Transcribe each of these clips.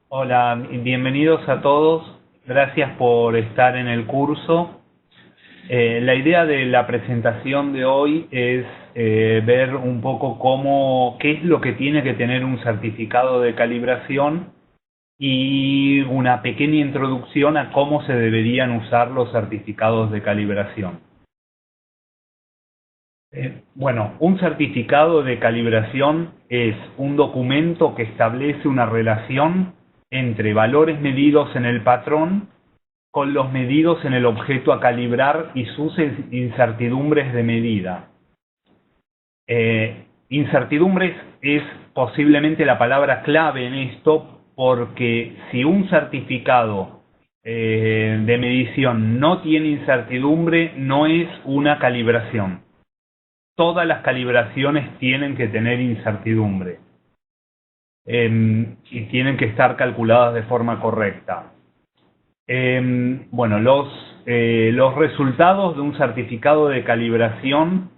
Hola, bienvenidos a todos. Gracias por estar en el curso. La idea de la presentación de hoy es ver un poco qué es lo que tiene que tener un certificado de calibración y una pequeña introducción a cómo se deberían usar los certificados de calibración. Bueno, un certificado de calibración es un documento que establece una relación entre valores medidos en el patrón con los medidos en el objeto a calibrar y sus incertidumbres de medida. Incertidumbres es posiblemente la palabra clave en esto, porque si un certificado de medición no tiene incertidumbre, no es una calibración. Todas las calibraciones tienen que tener incertidumbre y tienen que estar calculadas de forma correcta. Bueno, los resultados de un certificado de calibración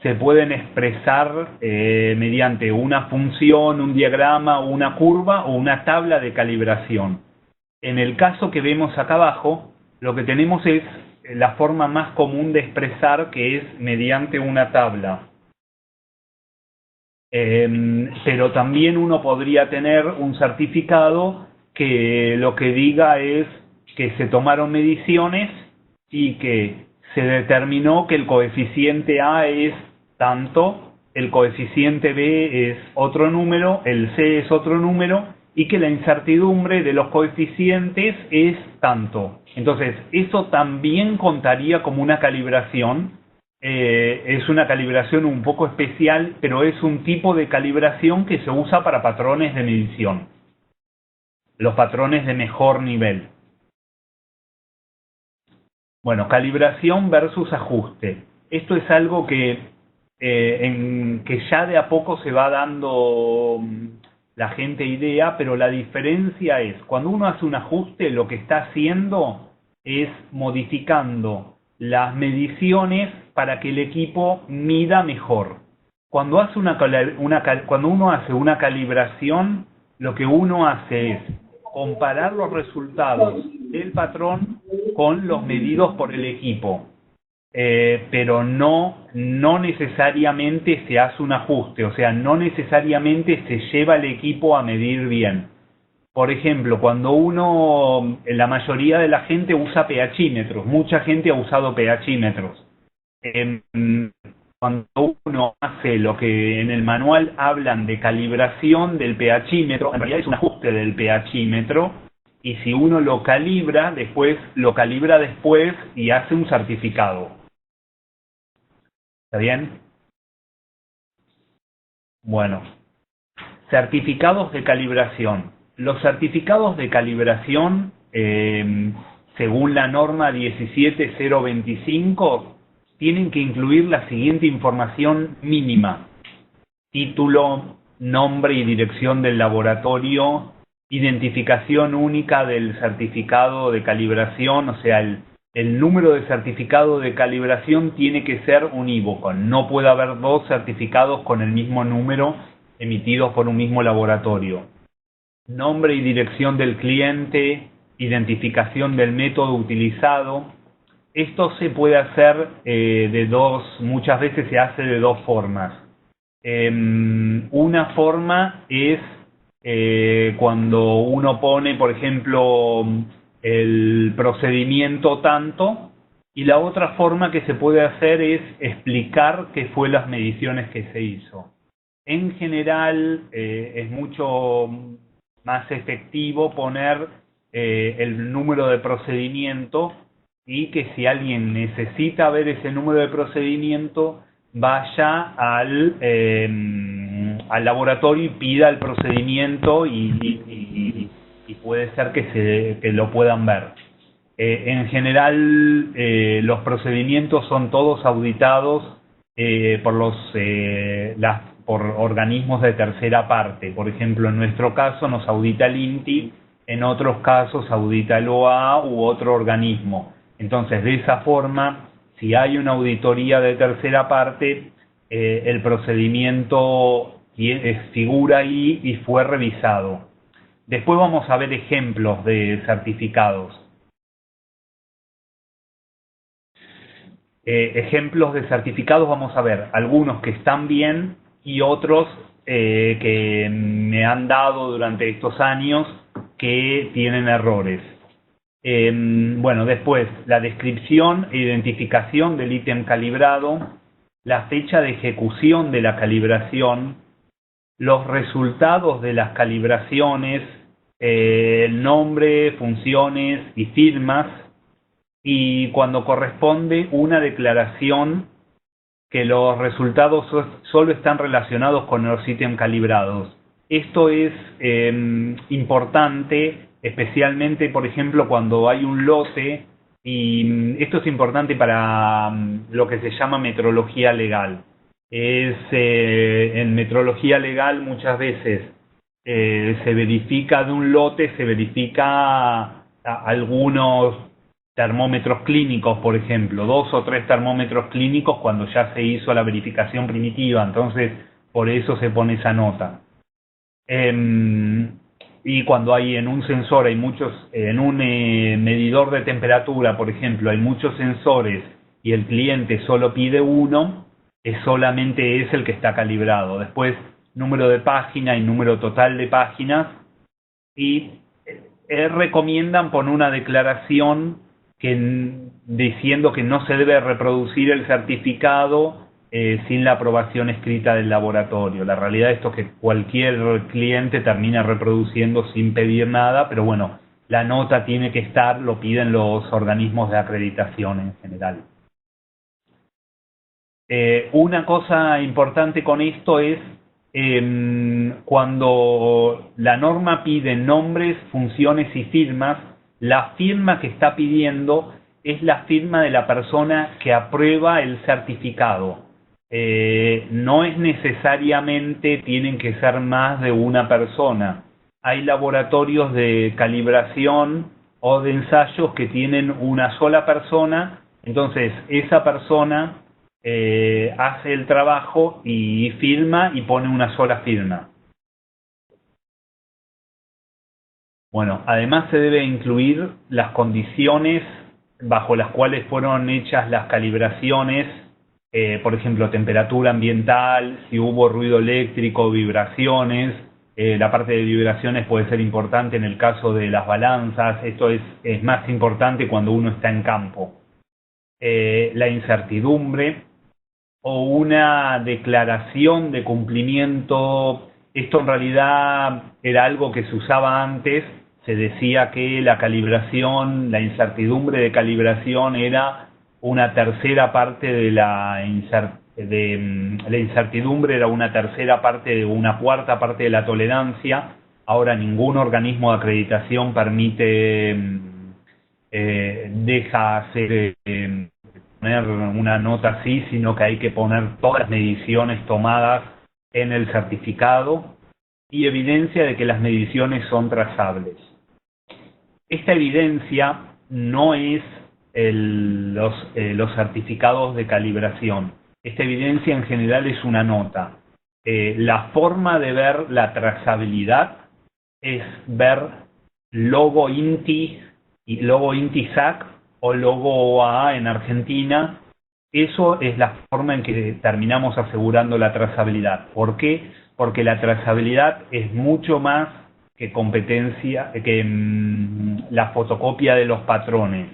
se pueden expresar mediante una función, un diagrama, una curva o una tabla de calibración. En el caso que vemos acá abajo, lo que tenemos es la forma más común de expresar, que es mediante una tabla. Pero también uno podría tener un certificado que lo que diga es que se tomaron mediciones y que se determinó que el coeficiente A es tanto, el coeficiente B es otro número, el C es otro número, y que la incertidumbre de los coeficientes es tanto. Entonces, eso también contaría como una calibración. Es una calibración un poco especial, pero es un tipo de calibración que se usa para patrones de medición, los patrones de mejor nivel. Bueno, calibración versus ajuste. Esto es algo que ya de a poco se va dando la gente idea, pero la diferencia es, cuando uno hace un ajuste, lo que está haciendo es modificando las mediciones para que el equipo mida mejor. Cuando uno hace una calibración, lo que uno hace es comparar los resultados del patrón con los medidos por el equipo. Pero no necesariamente se hace un ajuste, o sea, no necesariamente se lleva el equipo a medir bien. Por ejemplo, la mayoría de la gente usa pHímetros, mucha gente ha usado pHímetros. Cuando uno hace lo que en el manual hablan de calibración del pHímetro, en realidad es un ajuste del pHímetro, y si uno lo calibra después y hace un certificado. ¿Está bien? Bueno, certificados de calibración. Los certificados de calibración, según la norma 17025, tienen que incluir la siguiente información mínima: título, nombre y dirección del laboratorio, identificación única del certificado de calibración, o sea, el número de certificado de calibración tiene que ser unívoco. No puede haber dos certificados con el mismo número emitidos por un mismo laboratorio. Nombre y dirección del cliente, identificación del método utilizado. Esto se puede hacer muchas veces se hace de dos formas. Una forma es cuando uno pone, por ejemplo, el procedimiento tanto, y la otra forma que se puede hacer es explicar qué fue las mediciones que se hizo. En general es mucho más efectivo poner el número de procedimiento, y que si alguien necesita ver ese número de procedimiento, vaya al laboratorio y pida el procedimiento y puede ser que lo puedan ver. En general, los procedimientos son todos auditados por organismos de tercera parte. Por ejemplo, en nuestro caso nos audita el INTI, en otros casos audita el OA u otro organismo. Entonces, de esa forma, si hay una auditoría de tercera parte, el procedimiento figura ahí y fue revisado. Después vamos a ver ejemplos de certificados. Ejemplos de certificados vamos a ver algunos que están bien y otros que me han dado durante estos años que tienen errores. Bueno, después la descripción e identificación del ítem calibrado, la fecha de ejecución de la calibración, los resultados de las calibraciones, el nombre, funciones y firmas, y cuando corresponde una declaración que los resultados solo están relacionados con los ítems calibrados. Esto es importante, especialmente, por ejemplo, cuando hay un lote, y esto es importante para lo que se llama metrología legal. En metrología legal muchas veces se verifica de un lote, se verifica algunos termómetros clínicos, por ejemplo, 2 o 3 termómetros clínicos cuando ya se hizo la verificación primitiva, entonces por eso se pone esa nota. Y cuando hay en un sensor, hay muchos, en un medidor de temperatura, por ejemplo, hay muchos sensores y el cliente solo pide uno, solamente es el que está calibrado. Después, número de página y número total de páginas, y recomiendan poner una declaración diciendo que no se debe reproducir el certificado sin la aprobación escrita del laboratorio. La realidad es que cualquier cliente termina reproduciendo sin pedir nada, pero bueno, la nota tiene que estar, lo piden los organismos de acreditación en general. Una cosa importante con esto es cuando la norma pide nombres, funciones y firmas, la firma que está pidiendo es la firma de la persona que aprueba el certificado. No es necesariamente, tienen que ser más de una persona. Hay laboratorios de calibración o de ensayos que tienen una sola persona, entonces esa persona hace el trabajo y firma y pone una sola firma. Bueno, además se debe incluir las condiciones bajo las cuales fueron hechas las calibraciones, por ejemplo, temperatura ambiental, si hubo ruido eléctrico, vibraciones. La parte de vibraciones puede ser importante en el caso de las balanzas, esto es más importante cuando uno está en campo. La incertidumbre o una declaración de cumplimiento. Esto en realidad era algo que se usaba antes, se decía que la calibración, la incertidumbre de calibración era una tercera parte de la incertidumbre, era una tercera parte de una cuarta parte de la tolerancia. Ahora ningún organismo de acreditación deja hacer poner una nota así, sino que hay que poner todas las mediciones tomadas en el certificado y evidencia de que las mediciones son trazables. Esta evidencia no es los certificados de calibración. Esta evidencia en general es una nota. La forma de ver la trazabilidad es ver logo INTI y logo INTI-SAC o logo OAA en Argentina. Eso es la forma en que terminamos asegurando la trazabilidad. ¿Por qué? Porque la trazabilidad es mucho más que competencia, que la fotocopia de los patrones.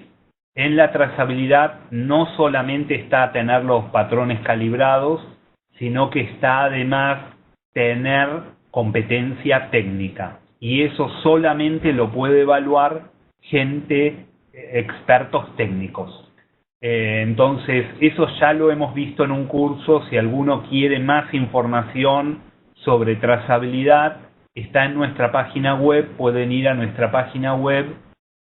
En la trazabilidad no solamente está tener los patrones calibrados, sino que está además tener competencia técnica. Y eso solamente lo puede evaluar expertos técnicos. Entonces, eso ya lo hemos visto en un curso. Si alguno quiere más información sobre trazabilidad, está en nuestra página web, pueden ir a nuestra página web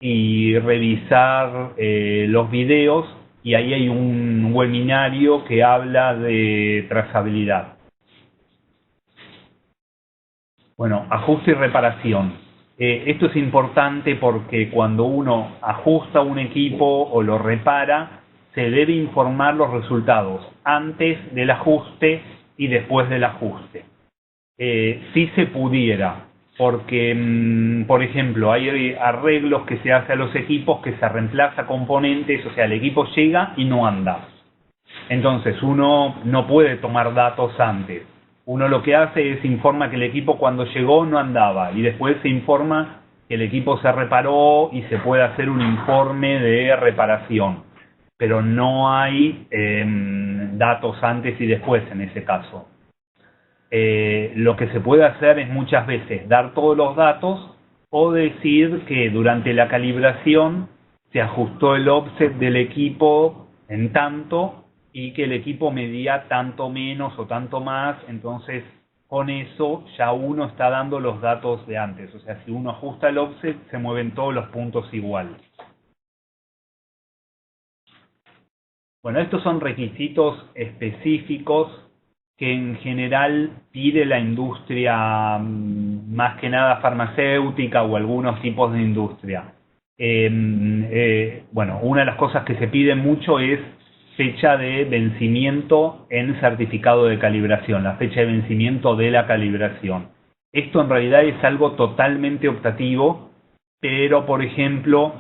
y revisar los videos, y ahí hay un webinario que habla de trazabilidad. Bueno, ajuste y reparación. Esto es importante porque cuando uno ajusta un equipo o lo repara, se debe informar los resultados antes del ajuste y después del ajuste. Si se pudiera porque, por ejemplo, hay arreglos que se hacen a los equipos que se reemplaza componentes, o sea, el equipo llega y no anda. Entonces, uno no puede tomar datos antes. Uno lo que hace es informa que el equipo cuando llegó no andaba y después se informa que el equipo se reparó y se puede hacer un informe de reparación. Pero no hay datos antes y después en ese caso. Lo que se puede hacer es muchas veces dar todos los datos o decir que durante la calibración se ajustó el offset del equipo en tanto y que el equipo medía tanto menos o tanto más, entonces con eso ya uno está dando los datos de antes. O sea, si uno ajusta el offset, se mueven todos los puntos igual. Bueno, estos son requisitos específicos que en general pide la industria, más que nada farmacéutica o algunos tipos de industria. Bueno, una de las cosas que se pide mucho es fecha de vencimiento en certificado de calibración, la fecha de vencimiento de la calibración. Esto en realidad es algo totalmente optativo, pero por ejemplo,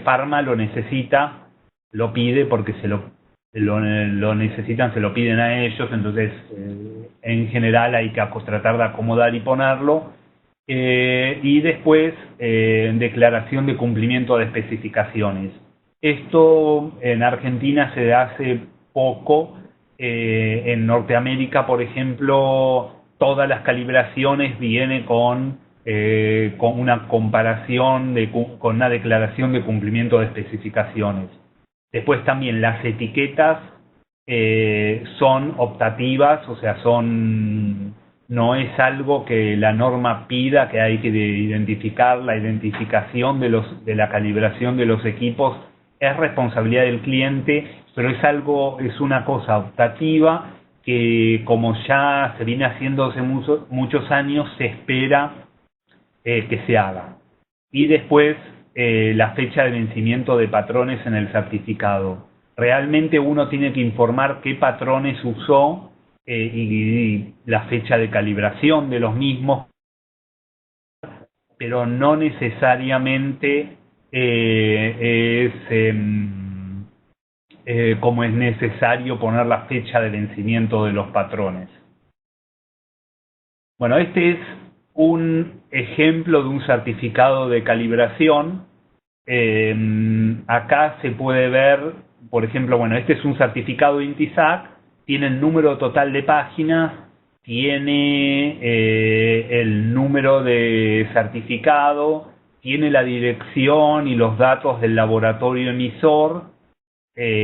Pharma lo necesita, lo pide porque lo necesitan, se lo piden a ellos, entonces en general hay que tratar de acomodar y ponerlo. Y después, declaración de cumplimiento de especificaciones. Esto en Argentina se hace poco. En Norteamérica, por ejemplo, todas las calibraciones vienen con una comparación, con una declaración de cumplimiento de especificaciones. Después también las etiquetas son optativas, o sea, no es algo que la norma pida, que hay que identificar. La identificación de la calibración de los equipos es responsabilidad del cliente, pero es una cosa optativa que, como ya se viene haciendo hace muchos años, se espera que se haga. Y después la fecha de vencimiento de patrones en el certificado. Realmente uno tiene que informar qué patrones usó y la fecha de calibración de los mismos, pero no necesariamente como es necesario poner la fecha de vencimiento de los patrones. Bueno, este es un ejemplo de un certificado de calibración. Acá se puede ver, por ejemplo, bueno, este es un certificado INTISAC, tiene el número total de páginas, tiene el número de certificado, tiene la dirección y los datos del laboratorio emisor.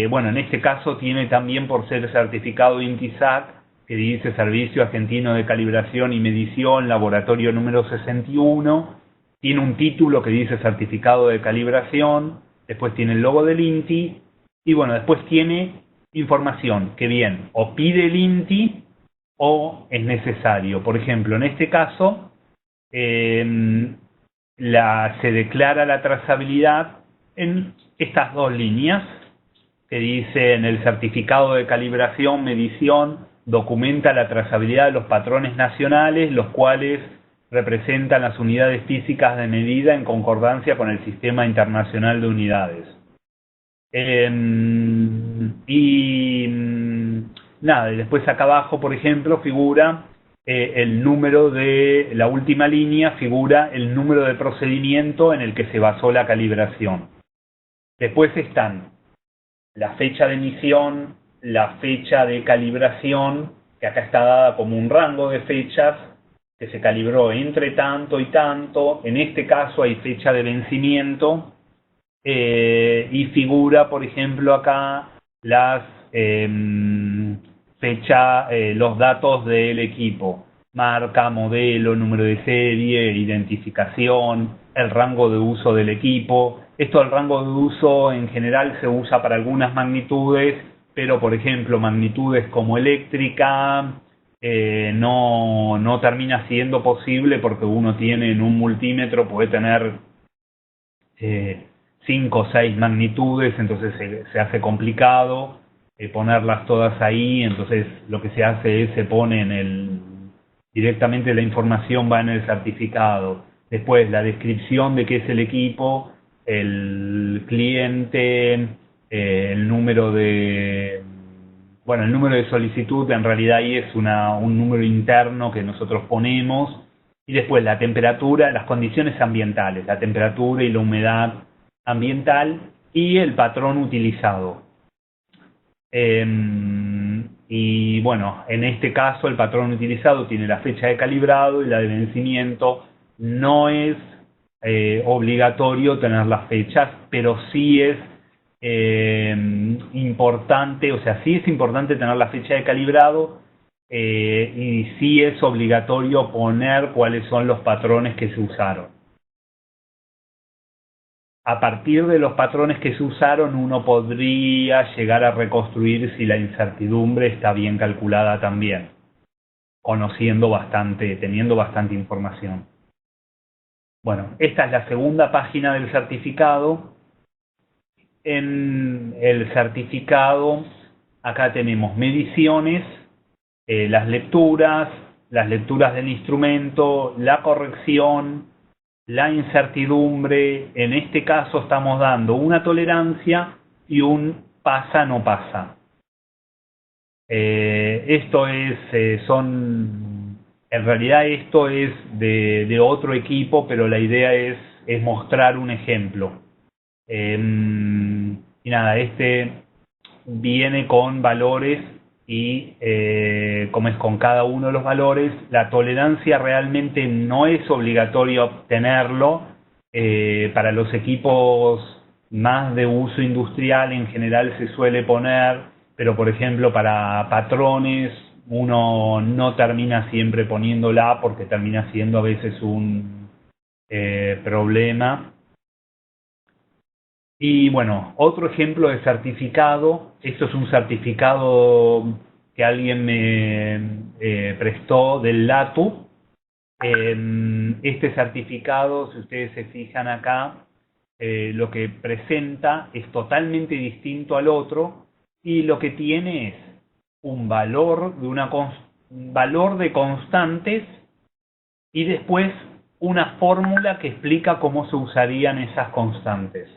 Bueno, en este caso tiene también, por ser certificado INTISAC, que dice Servicio Argentino de Calibración y Medición, laboratorio número 61, tiene un título que dice Certificado de Calibración, después tiene el logo del INTI, y bueno, después tiene información que bien o pide el INTI o es necesario. Por ejemplo, en este caso, se declara la trazabilidad en estas dos líneas, que dice en el certificado de calibración, medición, documenta la trazabilidad de los patrones nacionales, los cuales representan las unidades físicas de medida en concordancia con el Sistema Internacional de Unidades. Y después acá abajo, por ejemplo, figura el número de la última línea, figura el número de procedimiento en el que se basó la calibración. Después están la fecha de emisión, la fecha de calibración, que acá está dada como un rango de fechas, que se calibró entre tanto y tanto. En este caso hay fecha de vencimiento, y figura, por ejemplo, acá los datos del equipo: marca, modelo, número de serie, identificación, el rango de uso del equipo. Esto, el rango de uso, en general se usa para algunas magnitudes, pero por ejemplo magnitudes como eléctrica no termina siendo posible, porque uno tiene en un multímetro, puede tener 5 o 6 magnitudes, entonces se hace complicado ponerlas todas ahí. Entonces lo que se hace es se pone directamente la información va en el certificado. Después la descripción de qué es el equipo, el cliente, el número de... Bueno, el número de solicitud en realidad ahí es un número interno que nosotros ponemos. Y después la temperatura, las condiciones ambientales, la temperatura y la humedad ambiental y el patrón utilizado. Y bueno, en este caso el patrón utilizado tiene la fecha de calibrado y la de vencimiento. No es obligatorio tener las fechas, pero sí es importante, o sea, sí es importante tener la fecha de calibrado y sí es obligatorio poner cuáles son los patrones que se usaron. A partir de los patrones que se usaron, uno podría llegar a reconstruir si la incertidumbre está bien calculada también, conociendo bastante, teniendo bastante información. Bueno, esta es la segunda página del certificado. En el certificado, acá tenemos mediciones, las lecturas del instrumento, la corrección, la incertidumbre. En este caso estamos dando una tolerancia y un pasa no pasa. Esto es, en realidad esto es de otro equipo, pero la idea es mostrar un ejemplo. Y nada, este viene con valores y como es con cada uno de los valores, la tolerancia realmente no es obligatorio obtenerlo. Para los equipos más de uso industrial en general se suele poner, pero por ejemplo para patrones uno no termina siempre poniéndola porque termina siendo a veces un problema. Y bueno, otro ejemplo de certificado, esto es un certificado que alguien me prestó del LATU. Este certificado, si ustedes se fijan acá, lo que presenta es totalmente distinto al otro y lo que tiene es un valor de constantes y después una fórmula que explica cómo se usarían esas constantes.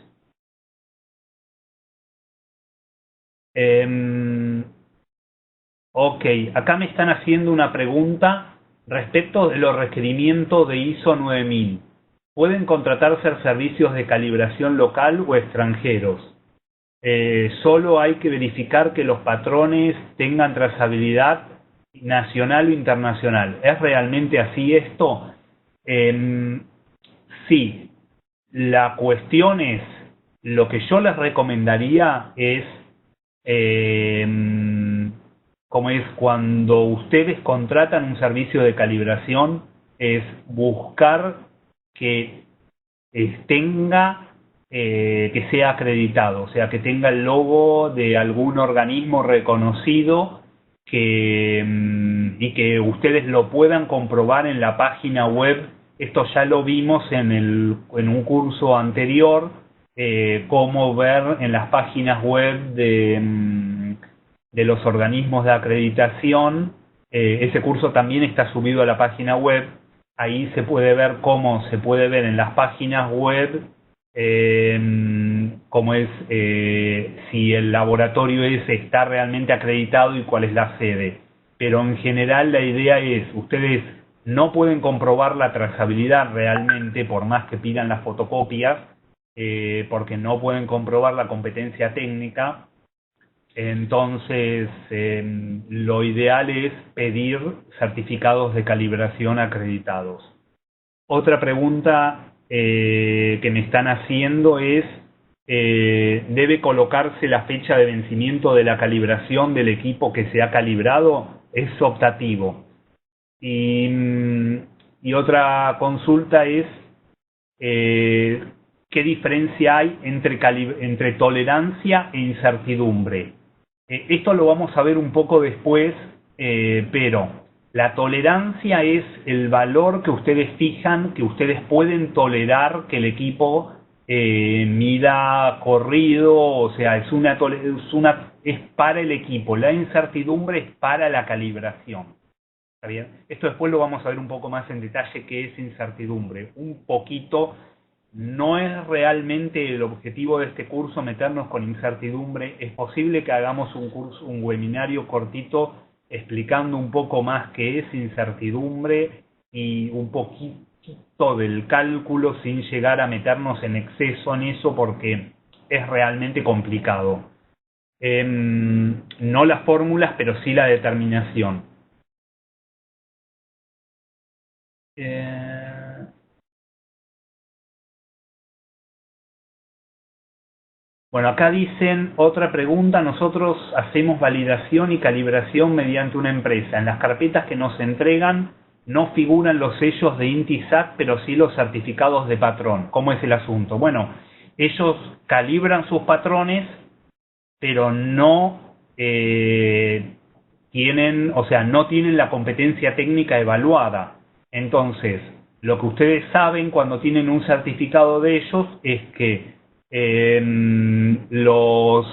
Ok, acá me están haciendo una pregunta respecto de los requerimientos de ISO 9000. ¿Pueden contratarse servicios de calibración local o extranjeros? Solo hay que verificar que los patrones tengan trazabilidad nacional o internacional. ¿Es realmente así esto? Sí. La cuestión es, lo que yo les recomendaría es como es cuando ustedes contratan un servicio de calibración, es buscar que que sea acreditado, o sea, que tenga el logo de algún organismo reconocido y que ustedes lo puedan comprobar en la página web. Esto ya lo vimos en un curso anterior, cómo ver en las páginas web de los organismos de acreditación. Ese curso también está subido a la página web. Ahí se puede ver cómo se puede ver en las páginas web cómo es, si el laboratorio está realmente acreditado y cuál es la sede. Pero en general la idea es, ustedes no pueden comprobar la trazabilidad realmente por más que pidan las fotocopias, porque no pueden comprobar la competencia técnica. Entonces, lo ideal es pedir certificados de calibración acreditados. Otra pregunta que me están haciendo es, ¿debe colocarse la fecha de vencimiento de la calibración del equipo que se ha calibrado? Es optativo. Y otra consulta es, ¿qué diferencia hay entre tolerancia e incertidumbre? Esto lo vamos a ver un poco después, pero la tolerancia es el valor que ustedes fijan, que ustedes pueden tolerar que el equipo mida corrido, o sea, es para el equipo. La incertidumbre es para la calibración. ¿Está bien? Esto después lo vamos a ver un poco más en detalle, qué es incertidumbre. Un poquito, no es realmente el objetivo de este curso meternos con incertidumbre. Es posible que hagamos un curso, un webinario cortito explicando un poco más qué es incertidumbre y un poquito del cálculo sin llegar a meternos en exceso en eso porque es realmente complicado. No las fórmulas, pero sí la determinación. Bueno, acá dicen otra pregunta. Nosotros hacemos validación y calibración mediante una empresa. En las carpetas que nos entregan no figuran los sellos de INTI-SAC, pero sí los certificados de patrón. ¿Cómo es el asunto? Bueno, ellos calibran sus patrones, pero no tienen, o sea, no tienen la competencia técnica evaluada. Entonces, lo que ustedes saben cuando tienen un certificado de ellos es que los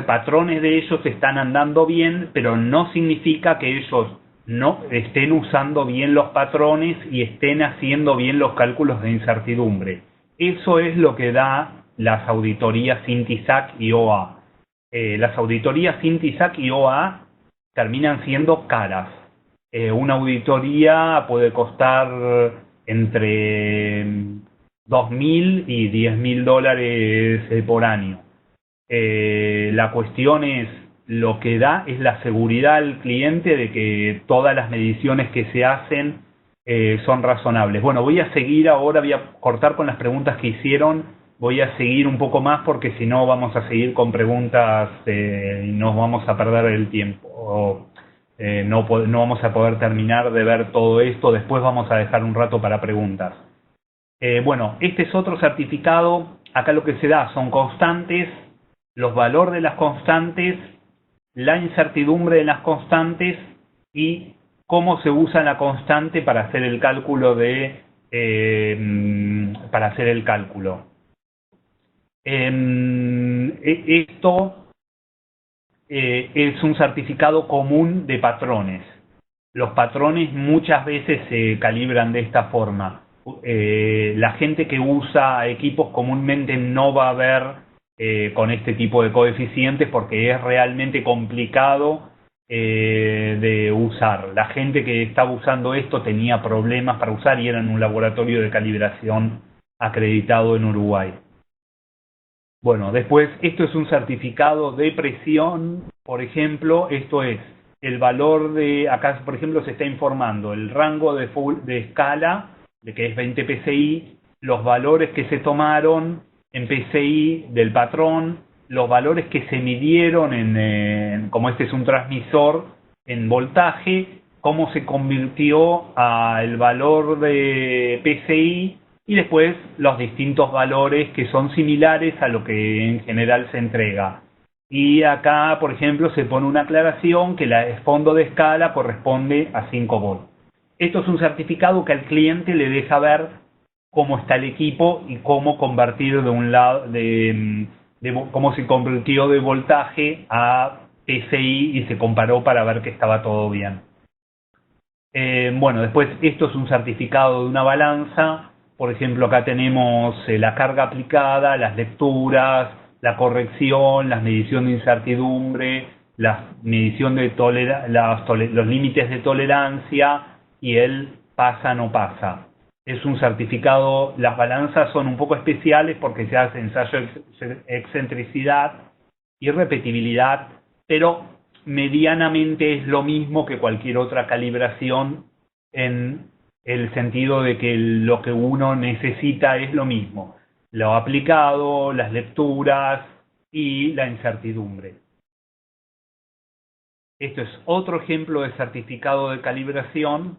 patrones de ellos están andando bien, pero no significa que ellos no estén usando bien los patrones y estén haciendo bien los cálculos de incertidumbre. Eso es lo que da las auditorías INTI-SAC y OA. Las auditorías INTI-SAC y OA terminan siendo caras. Una auditoría puede costar entre $2.000 y $10.000 por año. La cuestión es, lo que da es la seguridad al cliente de que todas las mediciones que se hacen son razonables. Bueno, voy a seguir ahora, voy a cortar con las preguntas que hicieron, voy a seguir un poco más porque si no vamos a seguir con preguntas y nos vamos a perder el tiempo. No vamos a poder terminar de ver todo esto, después vamos a dejar un rato para preguntas. Bueno, este es otro certificado. Acá lo que se da son constantes, los valores de las constantes, la incertidumbre de las constantes y cómo se usa la constante para hacer el cálculo de esto es un certificado común de patrones. Los patrones muchas veces se calibran de esta forma. La gente que usa equipos comúnmente no va a ver con este tipo de coeficientes porque es realmente complicado de usar. La gente que estaba usando esto tenía problemas para usar y era en un laboratorio de calibración acreditado en Uruguay. Bueno, después esto es un certificado de presión, por ejemplo, esto es el valor de, acá por ejemplo se está informando el rango de escala, de que es 20 PSI, los valores que se tomaron en PSI del patrón, los valores que se midieron como este es un transmisor, en voltaje, cómo se convirtió al valor de PSI y después los distintos valores que son similares a lo que en general se entrega. Y acá, por ejemplo, se pone una aclaración que el fondo de escala corresponde a 5 volts. Esto es un certificado que al cliente le deja ver cómo está el equipo y cómo convertir de un lado, cómo se convirtió de voltaje a PSI y se comparó para ver que estaba todo bien. Bueno, después esto es un certificado de una balanza. Por ejemplo, acá tenemos la carga aplicada, las lecturas, la corrección, las mediciones de incertidumbre, la medición de los límites de tolerancia y el pasa no pasa. Es un certificado, las balanzas son un poco especiales porque se hace ensayo de excentricidad y repetibilidad, pero medianamente es lo mismo que cualquier otra calibración en el sentido de que lo que uno necesita es lo mismo, lo aplicado, las lecturas y la incertidumbre. Esto es otro ejemplo de certificado de calibración.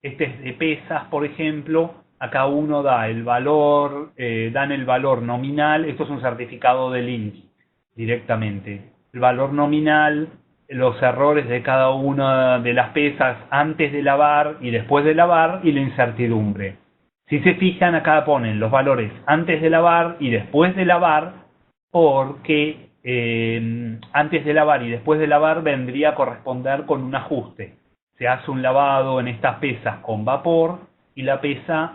Este es de pesas, por ejemplo. Acá uno da el valor, dan el valor nominal. Esto es un certificado del INTI directamente. El valor nominal, los errores de cada una de las pesas antes de lavar y después de lavar y la incertidumbre. Si se fijan, acá ponen los valores antes de lavar y después de lavar porque antes de lavar y después de lavar vendría a corresponder con un ajuste. Se hace un lavado en estas pesas con vapor y la pesa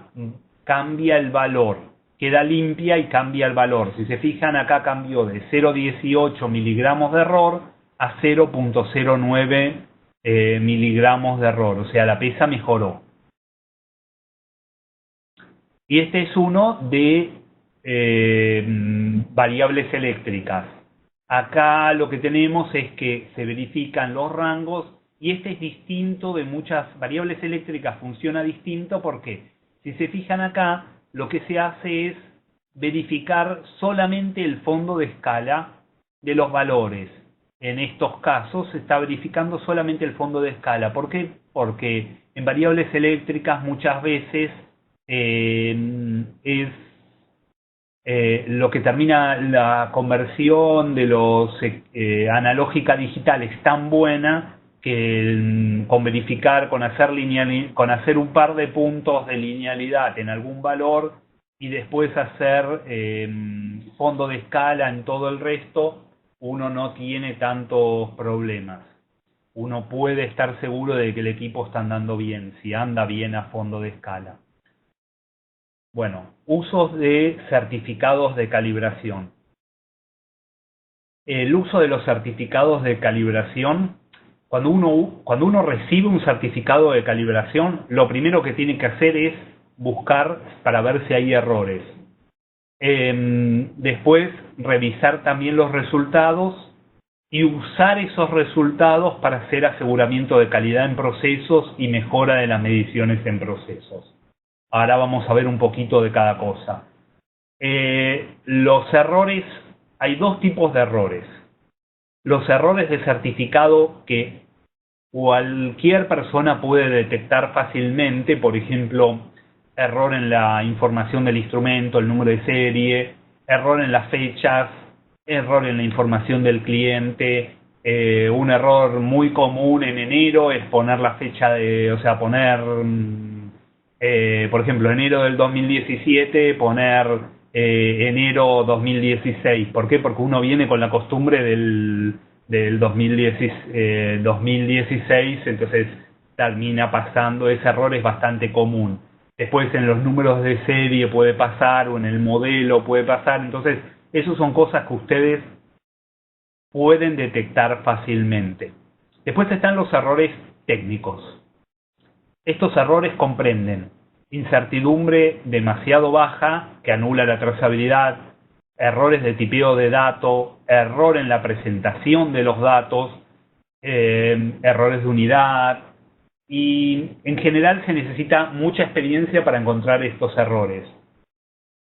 cambia el valor, queda limpia y cambia el valor. Si se fijan, acá cambió de 0,18 miligramos de error a 0,09 miligramos de error, o sea, la pesa mejoró. Y este es uno de variables eléctricas. Acá lo que tenemos es que se verifican los rangos y este es distinto de muchas variables eléctricas, funciona distinto porque si se fijan acá, lo que se hace es verificar solamente el fondo de escala de los valores. En estos casos se está verificando solamente el fondo de escala. ¿Por qué? Porque en variables eléctricas muchas veces lo que termina la conversión de los analógica a digital es tan buena que con verificar, con hacer un par de puntos de linealidad en algún valor y después hacer fondo de escala en todo el resto, uno no tiene tantos problemas. Uno puede estar seguro de que el equipo está andando bien, si anda bien a fondo de escala. Bueno, usos de certificados de calibración. El uso de los certificados de calibración, cuando uno recibe un certificado de calibración, lo primero que tiene que hacer es buscar para ver si hay errores. Después, revisar también los resultados y usar esos resultados para hacer aseguramiento de calidad en procesos y mejora de las mediciones en procesos. Ahora vamos a ver un poquito de cada cosa. Los errores, hay dos tipos de errores. Los errores de certificado que cualquier persona puede detectar fácilmente, por ejemplo, error en la información del instrumento, el número de serie, error en las fechas, error en la información del cliente. Un error muy común en enero es poner la fecha de, o sea, poner... por ejemplo, enero del 2017, poner enero 2016. ¿Por qué? Porque uno viene con la costumbre del 2016, entonces termina pasando. Ese error es bastante común. Después en los números de serie puede pasar, o en el modelo puede pasar. Entonces, esas son cosas que ustedes pueden detectar fácilmente. Después están los errores técnicos. Estos errores comprenden incertidumbre demasiado baja que anula la trazabilidad, errores de tipeo de dato, error en la presentación de los datos, errores de unidad y en general se necesita mucha experiencia para encontrar estos errores.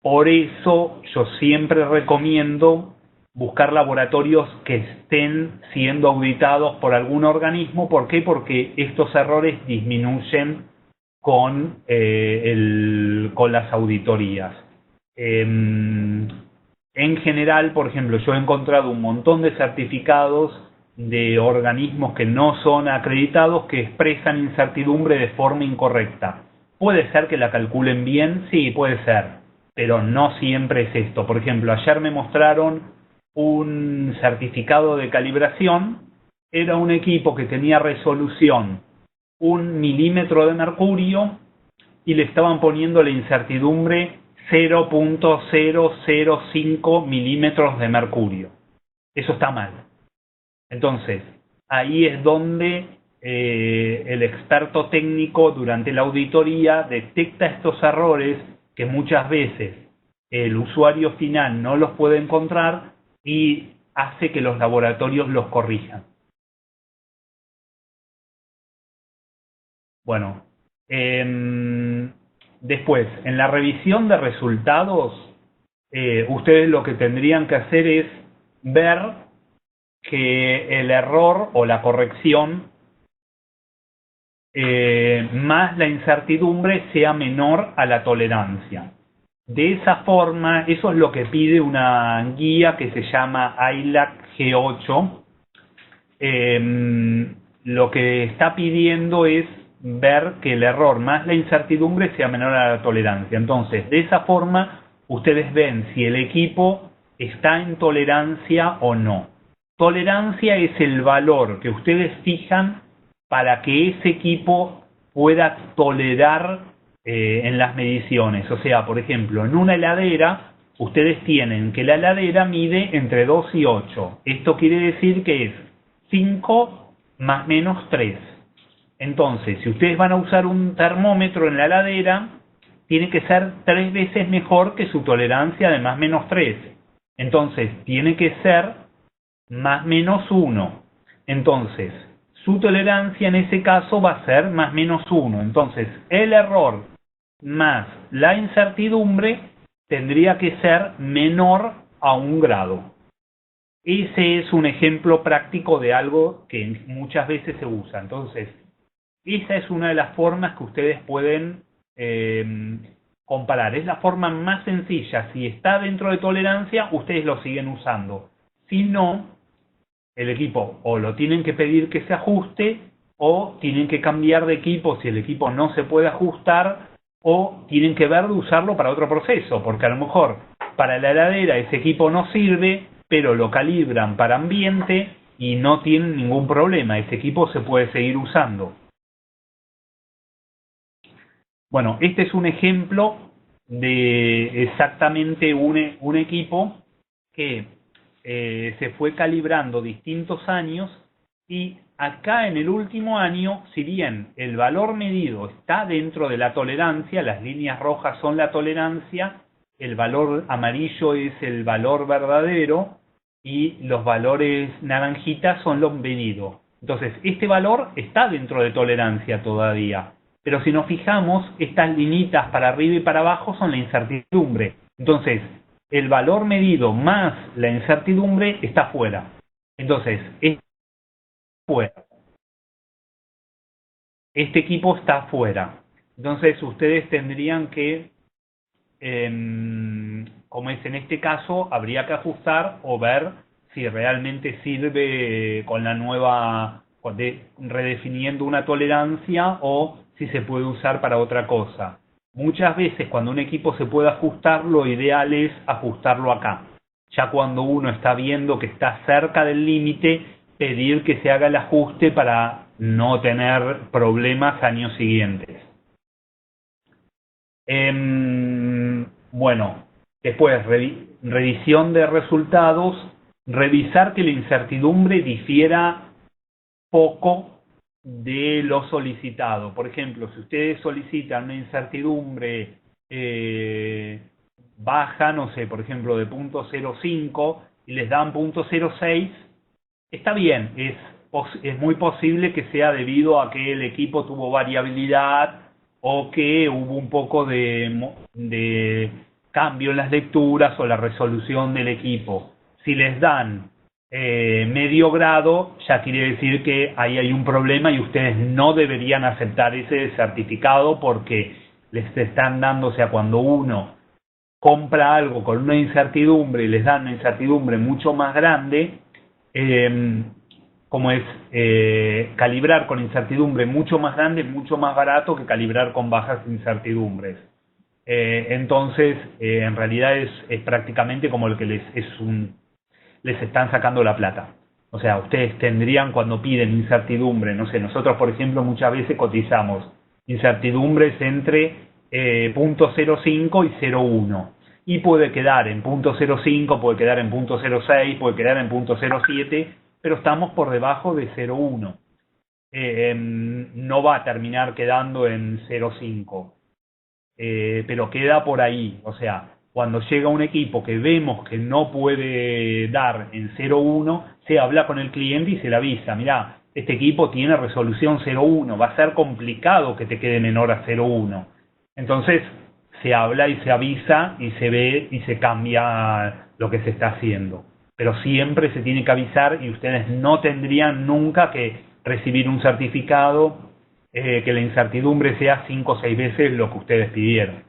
Por eso yo siempre recomiendo buscar laboratorios que estén siendo auditados por algún organismo. ¿Por qué? Porque estos errores disminuyen con las auditorías. En general, por ejemplo, yo he encontrado un montón de certificados de organismos que no son acreditados que expresan incertidumbre de forma incorrecta. ¿Puede ser que la calculen bien? Sí, puede ser, pero no siempre es esto. Por ejemplo, ayer me mostraron un certificado de calibración. Era un equipo que tenía resolución 1 milímetro de mercurio y le estaban poniendo la incertidumbre 0.005 milímetros de mercurio. Eso está mal. Entonces, ahí es donde el experto técnico durante la auditoría detecta estos errores que muchas veces el usuario final no los puede encontrar y hace que los laboratorios los corrijan. Bueno, después, en la revisión de resultados, ustedes lo que tendrían que hacer es ver que el error o la corrección más la incertidumbre sea menor a la tolerancia. De esa forma, eso es lo que pide una guía que se llama ILAC G8. Lo que está pidiendo es ver que el error más la incertidumbre sea menor a la tolerancia. Entonces, de esa forma, ustedes ven si el equipo está en tolerancia o no. Tolerancia es el valor que ustedes fijan para que ese equipo pueda tolerar en las mediciones. O sea, por ejemplo, en una heladera, ustedes tienen que la heladera mide entre 2 y 8. Esto quiere decir que es 5 más menos 3. Entonces, si ustedes van a usar un termómetro en la heladera, tiene que ser 3 veces mejor que su tolerancia de más menos 3. Entonces, tiene que ser más menos 1. Entonces, su tolerancia en ese caso va a ser más menos 1. Entonces, el error más la incertidumbre tendría que ser menor a 1 grado. Ese es un ejemplo práctico de algo que muchas veces se usa. Entonces, esa es una de las formas que ustedes pueden comparar. Es la forma más sencilla. Si está dentro de tolerancia, ustedes lo siguen usando. Si no, el equipo o lo tienen que pedir que se ajuste, o tienen que cambiar de equipo si el equipo no se puede ajustar, o tienen que ver de usarlo para otro proceso, porque a lo mejor para la heladera ese equipo no sirve, pero lo calibran para ambiente y no tienen ningún problema, ese equipo se puede seguir usando. Bueno, este es un ejemplo de exactamente un equipo que se fue calibrando distintos años, y acá en el último año, si bien el valor medido está dentro de la tolerancia, las líneas rojas son la tolerancia, el valor amarillo es el valor verdadero y los valores naranjitas son los medidos. Entonces, este valor está dentro de tolerancia todavía, pero si nos fijamos, estas linitas para arriba y para abajo son la incertidumbre. Entonces, el valor medido más la incertidumbre está fuera. Entonces, fuera. Este equipo está fuera. Entonces, ustedes tendrían que, como es en este caso, habría que ajustar o ver si realmente sirve con la nueva, redefiniendo una tolerancia, o si se puede usar para otra cosa. Muchas veces cuando un equipo se puede ajustar, lo ideal es ajustarlo acá. Ya cuando uno está viendo que está cerca del límite, pedir que se haga el ajuste para no tener problemas años siguientes. Bueno, después, revisión de resultados, revisar que la incertidumbre difiera poco de lo solicitado. Por ejemplo, si ustedes solicitan una incertidumbre baja, no sé, por ejemplo de 0.05 y les dan 0.06, está bien, es muy posible que sea debido a que el equipo tuvo variabilidad o que hubo un poco de cambio en las lecturas o la resolución del equipo. Si les dan medio grado, ya quiere decir que ahí hay un problema y ustedes no deberían aceptar ese certificado, porque les están dando, o sea, cuando uno compra algo con una incertidumbre y les dan una incertidumbre mucho más grande, como es calibrar con incertidumbre mucho más grande, mucho más barato que calibrar con bajas incertidumbres. Entonces, en realidad es prácticamente como el que les están sacando la plata. O sea, ustedes tendrían, cuando piden incertidumbre, no sé, nosotros por ejemplo muchas veces cotizamos incertidumbres entre 0.05 y 0.1, y puede quedar en 0.05, puede quedar en 0.06, puede quedar en 0.07, pero estamos por debajo de 0.1. No va a terminar quedando en 0.5, pero queda por ahí. O sea, cuando llega un equipo que vemos que no puede dar en 0.1, se habla con el cliente y se le avisa: mirá, este equipo tiene resolución 0.1, va a ser complicado que te quede menor a 0.1. Entonces se habla y se avisa y se ve y se cambia lo que se está haciendo. Pero siempre se tiene que avisar, y ustedes no tendrían nunca que recibir un certificado que la incertidumbre sea 5 o 6 veces lo que ustedes pidieron.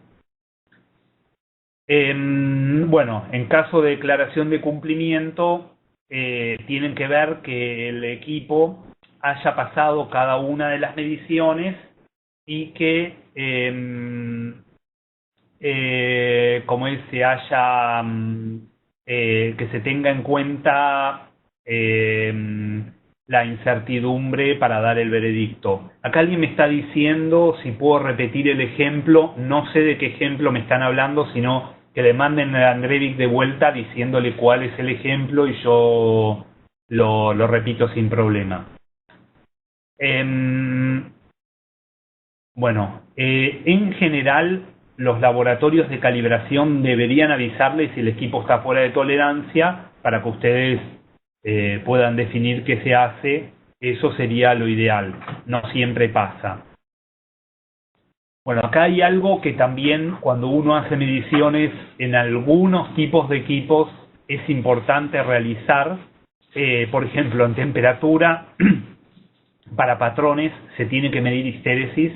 Bueno, en caso de declaración de cumplimiento, tienen que ver que el equipo haya pasado cada una de las mediciones y que, como es, se haya que se tenga en cuenta la incertidumbre para dar el veredicto. Acá alguien me está diciendo si puedo repetir el ejemplo, no sé de qué ejemplo me están hablando, sino que le manden a Andreevich de vuelta diciéndole cuál es el ejemplo y yo lo repito sin problema. Bueno, en general los laboratorios de calibración deberían avisarles si el equipo está fuera de tolerancia para que ustedes puedan definir qué se hace. Eso sería lo ideal, no siempre pasa. Bueno, acá hay algo que también cuando uno hace mediciones en algunos tipos de equipos es importante realizar. Por ejemplo, en temperatura, para patrones se tiene que medir histéresis.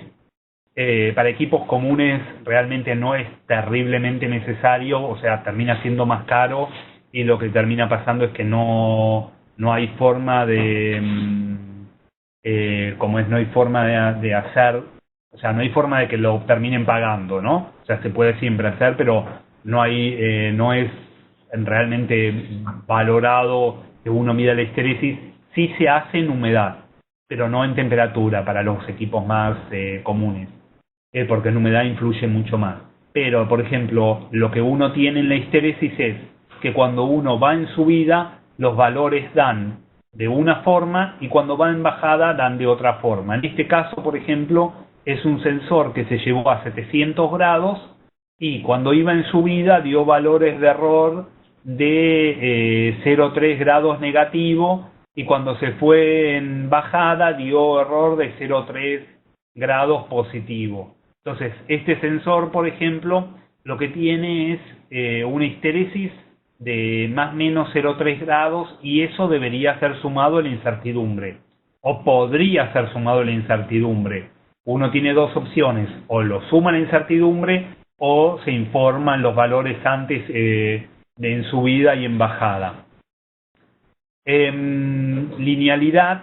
Para equipos comunes realmente no es terriblemente necesario, o sea, termina siendo más caro y lo que termina pasando es que no hay forma de, no hay forma de hacer, o sea, no hay forma de que lo terminen pagando, ¿no? O sea, se puede siempre hacer, pero no es realmente valorado que uno mida la histéresis. Sí se hace en humedad, pero no en temperatura para los equipos más comunes, porque en humedad influye mucho más. Pero, por ejemplo, lo que uno tiene en la histéresis es que cuando uno va en subida, los valores dan de una forma y cuando va en bajada dan de otra forma. En este caso, por ejemplo, es un sensor que se llevó a 700 grados y cuando iba en subida dio valores de error de 0,3 grados negativo y cuando se fue en bajada dio error de 0,3 grados positivo. Entonces, este sensor, por ejemplo, lo que tiene es una histéresis de más o menos 0,3 grados y eso debería ser sumado a la incertidumbre, o podría ser sumado a la incertidumbre. Uno tiene dos opciones, o lo suma a la incertidumbre o se informan los valores antes en subida y en bajada. Linealidad,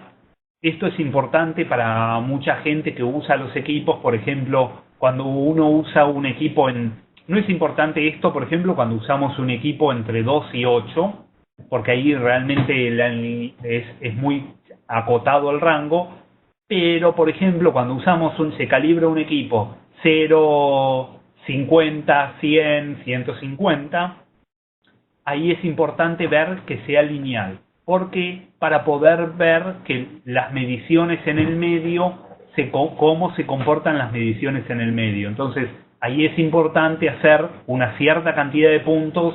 esto es importante para mucha gente que usa los equipos. Por ejemplo, cuando uno usa un equipo no es importante esto, por ejemplo, cuando usamos un equipo entre 2 y 8, porque ahí realmente es muy acotado el rango, pero por ejemplo, cuando se calibra un equipo 0, 50, 100, 150, ahí es importante ver que sea lineal, porque para poder ver que las mediciones en el medio, cómo se comportan las mediciones en el medio. Entonces, ahí es importante hacer una cierta cantidad de puntos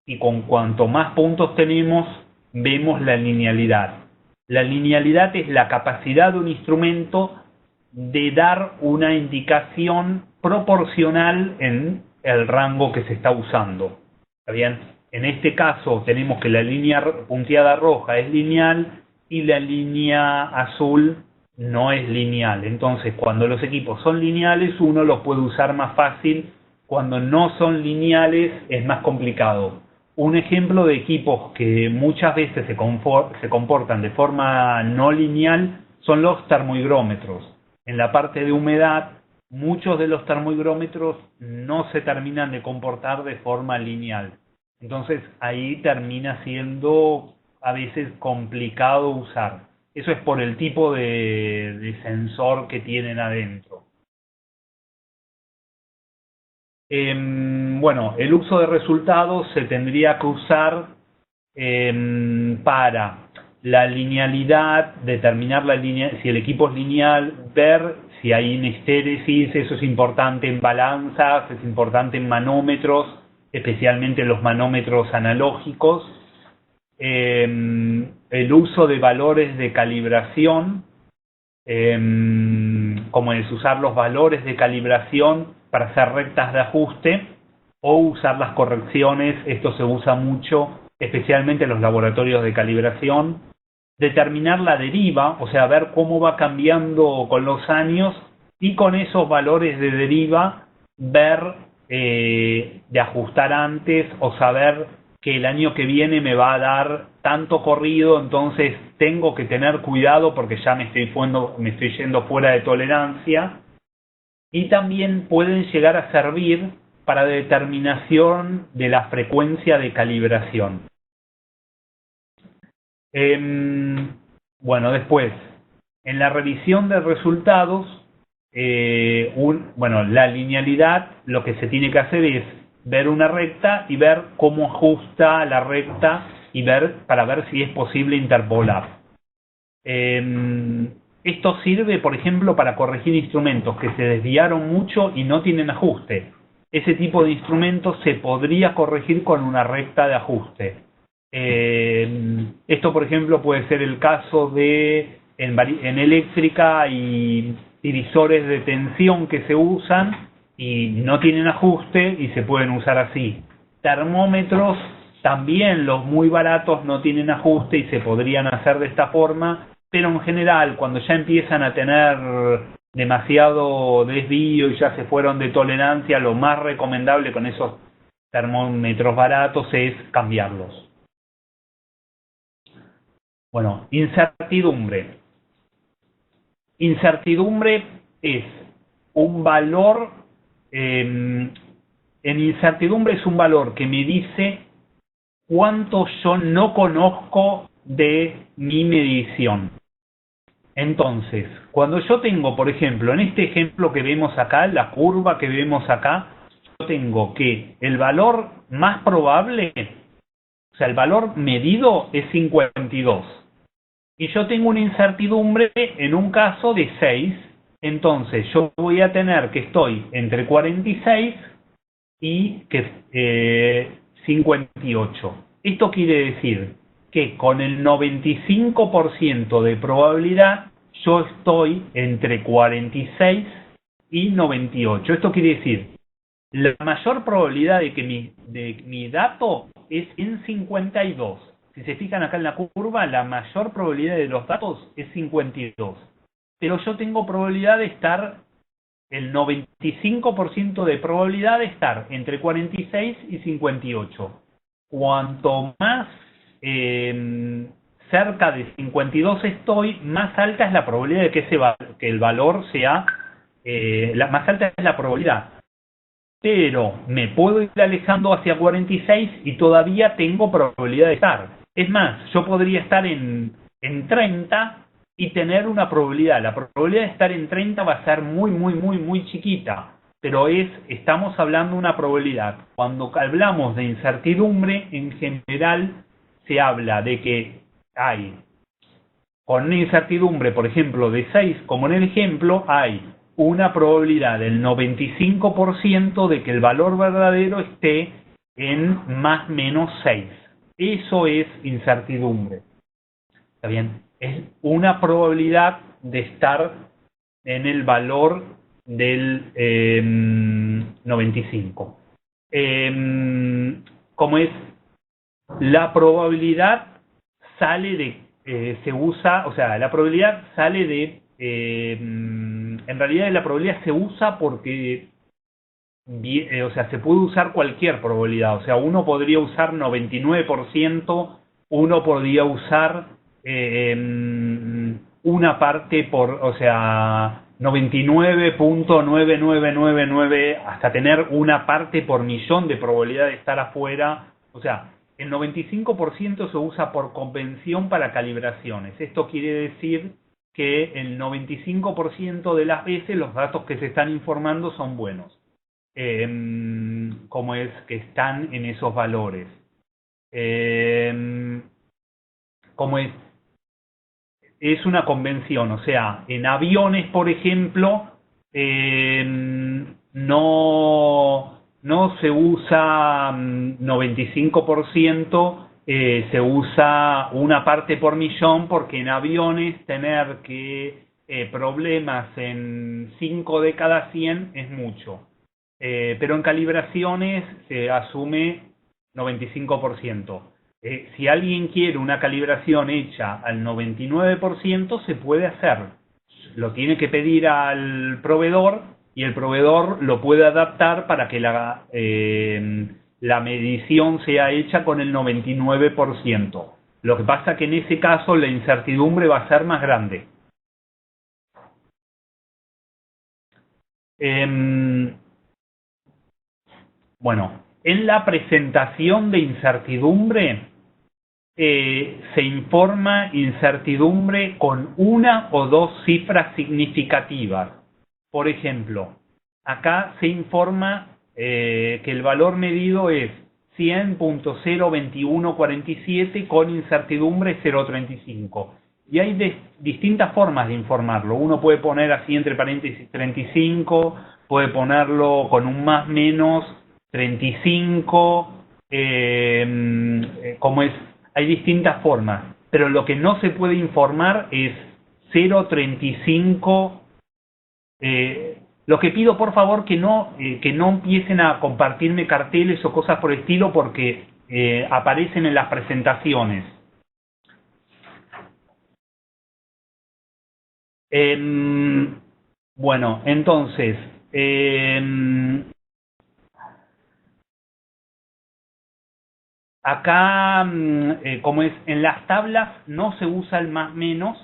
y con cuanto más puntos tenemos, vemos la linealidad. La linealidad es la capacidad de un instrumento de dar una indicación proporcional en el rango que se está usando. ¿Está bien? En este caso tenemos que la línea punteada roja es lineal y la línea azul no es lineal. Entonces, cuando los equipos son lineales, uno los puede usar más fácil. Cuando no son lineales, es más complicado. Un ejemplo de equipos que muchas veces se comportan de forma no lineal son los termohigrómetros. En la parte de humedad, muchos de los termohigrómetros no se terminan de comportar de forma lineal. Entonces, ahí termina siendo a veces complicado usar. Eso es por el tipo de sensor que tienen adentro. Bueno, el uso de resultados se tendría que usar para la linealidad, determinar si el equipo es lineal, ver si hay histéresis. Eso es importante en balanzas, es importante en manómetros, especialmente los manómetros analógicos. El uso de valores de calibración, como es usar los valores de calibración para hacer rectas de ajuste o usar las correcciones. Esto se usa mucho, especialmente en los laboratorios de calibración. Determinar la deriva, o sea, ver cómo va cambiando con los años y con esos valores de deriva ver de ajustar antes o saber que el año que viene me va a dar tanto corrido, entonces tengo que tener cuidado porque ya me estoy yendo fuera de tolerancia. Y también pueden llegar a servir para determinación de la frecuencia de calibración. Bueno, después, en la revisión de resultados, la linealidad, lo que se tiene que hacer es ver una recta y ver cómo ajusta la recta y para ver si es posible interpolar. Esto sirve, por ejemplo, para corregir instrumentos que se desviaron mucho y no tienen ajuste. Ese tipo de instrumentos se podría corregir con una recta de ajuste. Esto, por ejemplo, puede ser el caso de en eléctrica y divisores de tensión que se usan y no tienen ajuste y se pueden usar así. Termómetros, también los muy baratos no tienen ajuste y se podrían hacer de esta forma, pero en general, cuando ya empiezan a tener demasiado desvío y ya se fueron de tolerancia, lo más recomendable con esos termómetros baratos es cambiarlos. Bueno, incertidumbre. Incertidumbre es un valor, en incertidumbre es un valor que me dice cuánto yo no conozco de mi medición. Entonces, cuando yo tengo, por ejemplo, en este ejemplo que vemos acá, la curva que vemos acá, yo tengo que el valor más probable, o sea, el valor medido es 52. Y yo tengo una incertidumbre en un caso de 6, entonces yo voy a tener que estoy entre 46 y 58. Esto quiere decir que con el 95% de probabilidad yo estoy entre 46 y 98. Esto quiere decir, la mayor probabilidad de que mi dato es en 52. Si se fijan acá en la curva, la mayor probabilidad de los datos es 52. Pero yo tengo probabilidad de estar, el 95% de probabilidad de estar entre 46 y 58. Cuanto más cerca de 52 estoy, más alta es la probabilidad de que el valor sea, más alta es la probabilidad. Pero me puedo ir alejando hacia 46 y todavía tengo probabilidad de estar. Es más, yo podría estar en 30 y tener una probabilidad. La probabilidad de estar en 30 va a ser muy chiquita, pero estamos hablando de una probabilidad. Cuando hablamos de incertidumbre, en general se habla de que hay, con una incertidumbre, por ejemplo, de 6, como en el ejemplo, hay una probabilidad del 95% de que el valor verdadero esté en más o menos 6. Eso es incertidumbre. ¿Está bien? Es una probabilidad de estar en el valor del 95. Como es, la probabilidad sale de, se usa, o sea, la probabilidad sale de, en realidad la probabilidad se usa porque, o sea, se puede usar cualquier probabilidad, o sea, uno podría usar 99%, uno podría usar una parte o sea, 99.9999, hasta tener una parte por millón de probabilidad de estar afuera. O sea, el 95% se usa por convención para calibraciones. Esto quiere decir que el 95% de las veces los datos que se están informando son buenos. Como es que están en esos valores. Como es una convención, o sea, en aviones, por ejemplo, no se usa 95%, se usa una parte por millón, porque en aviones tener que problemas en 5 de cada 100 es mucho. Pero en calibraciones se asume 95%. Si alguien quiere una calibración hecha al 99%, se puede hacer. Lo tiene que pedir al proveedor y el proveedor lo puede adaptar para que la medición sea hecha con el 99%. Lo que pasa que en ese caso la incertidumbre va a ser más grande. Bueno, en la presentación de incertidumbre se informa incertidumbre con una o dos cifras significativas. Por ejemplo, acá se informa que el valor medido es 100.02147 con incertidumbre 0.35. Y hay distintas formas de informarlo. Uno puede poner así entre paréntesis 35, puede ponerlo con un más menos 35, como es, hay distintas formas. Pero lo que no se puede informar es 0.35. Lo que pido por favor que no empiecen a compartirme carteles o cosas por el estilo porque aparecen en las presentaciones. Bueno, entonces, acá, como es, en las tablas no se usa el más menos,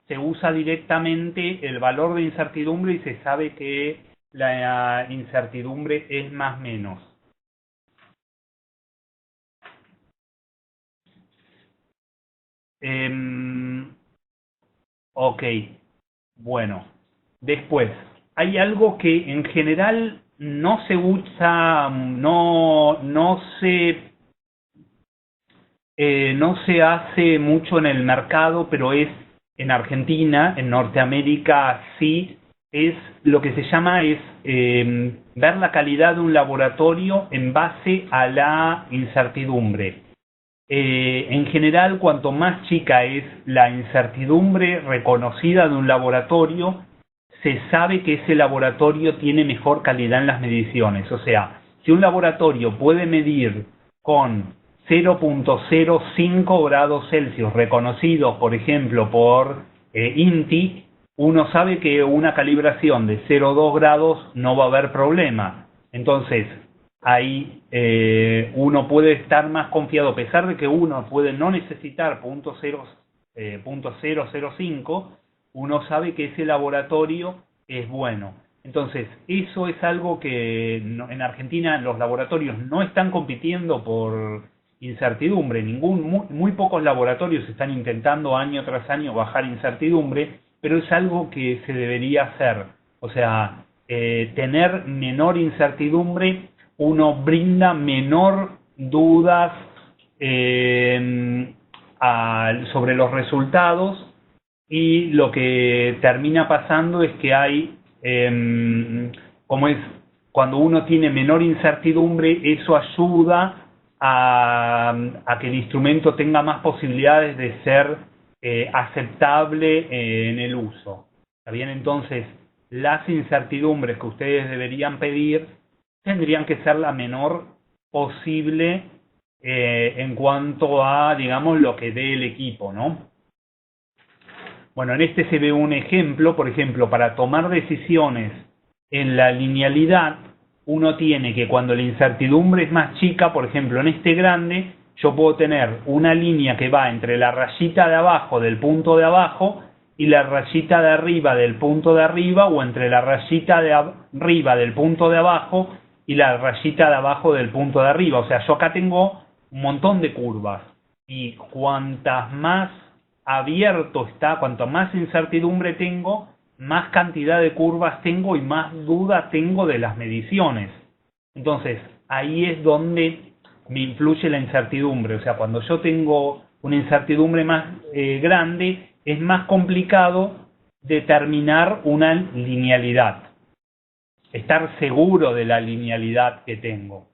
se usa directamente el valor de incertidumbre y se sabe que la incertidumbre es más menos. Ok, bueno. Después, hay algo que en general no se usa, no se hace mucho en el mercado, pero es en Argentina, en Norteamérica sí, es lo que se llama ver la calidad de un laboratorio en base a la incertidumbre. En general, cuanto más chica es la incertidumbre reconocida de un laboratorio, se sabe que ese laboratorio tiene mejor calidad en las mediciones. O sea, si un laboratorio puede medir con 0.05 grados Celsius reconocidos, por ejemplo, por INTI, uno sabe que una calibración de 0,2 grados no va a haber problema. Entonces, ahí uno puede estar más confiado, a pesar de que uno puede no necesitar 0.005, uno sabe que ese laboratorio es bueno. Entonces, eso es algo que en Argentina los laboratorios no están compitiendo por incertidumbre. Muy pocos laboratorios están intentando año tras año bajar incertidumbre, pero es algo que se debería hacer. O sea, tener menor incertidumbre, uno brinda menor dudas sobre los resultados, y lo que termina pasando es que hay, como es, cuando uno tiene menor incertidumbre, eso ayuda a que el instrumento tenga más posibilidades de ser aceptable en el uso. ¿Está bien? Entonces, las incertidumbres que ustedes deberían pedir tendrían que ser la menor posible en cuanto a, digamos, lo que dé el equipo, ¿no? Bueno, en este se ve un ejemplo, por ejemplo, para tomar decisiones en la linealidad, uno tiene que cuando la incertidumbre es más chica, por ejemplo, en este grande, yo puedo tener una línea que va entre la rayita de abajo del punto de abajo y la rayita de arriba del punto de arriba, o entre la rayita de arriba del punto de abajo y la rayita de abajo del punto de arriba. O sea, yo acá tengo un montón de curvas, y cuantas más abierto está, cuanto más incertidumbre tengo, más cantidad de curvas tengo y más duda tengo de las mediciones. Entonces, ahí es donde me influye la incertidumbre. O sea, cuando yo tengo una incertidumbre más grande, es más complicado determinar una linealidad, estar seguro de la linealidad que tengo.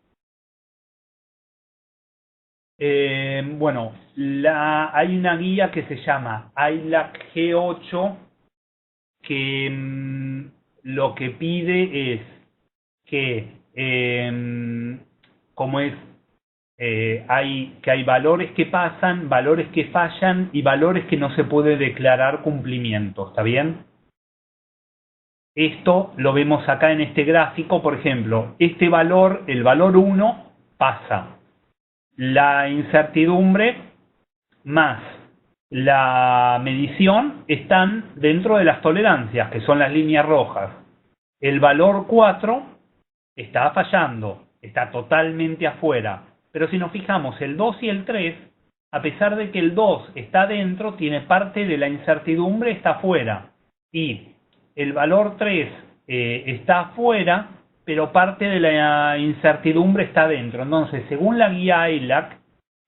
Bueno, hay una guía que se llama ILAC G8 que lo que pide es que, como es, hay valores que pasan, valores que fallan y valores que no se puede declarar cumplimiento. ¿Está bien? Esto lo vemos acá en este gráfico. Por ejemplo, este valor, el valor 1, pasa. La incertidumbre más la medición están dentro de las tolerancias, que son las líneas rojas. El valor 4 está fallando. está totalmente afuera. Pero si nos fijamos, el 2 y el 3, a pesar de que el 2 está dentro, tiene parte de la incertidumbre, está afuera. Y el valor 3 está afuera, pero parte de la incertidumbre está dentro. Entonces, según la guía ELAC,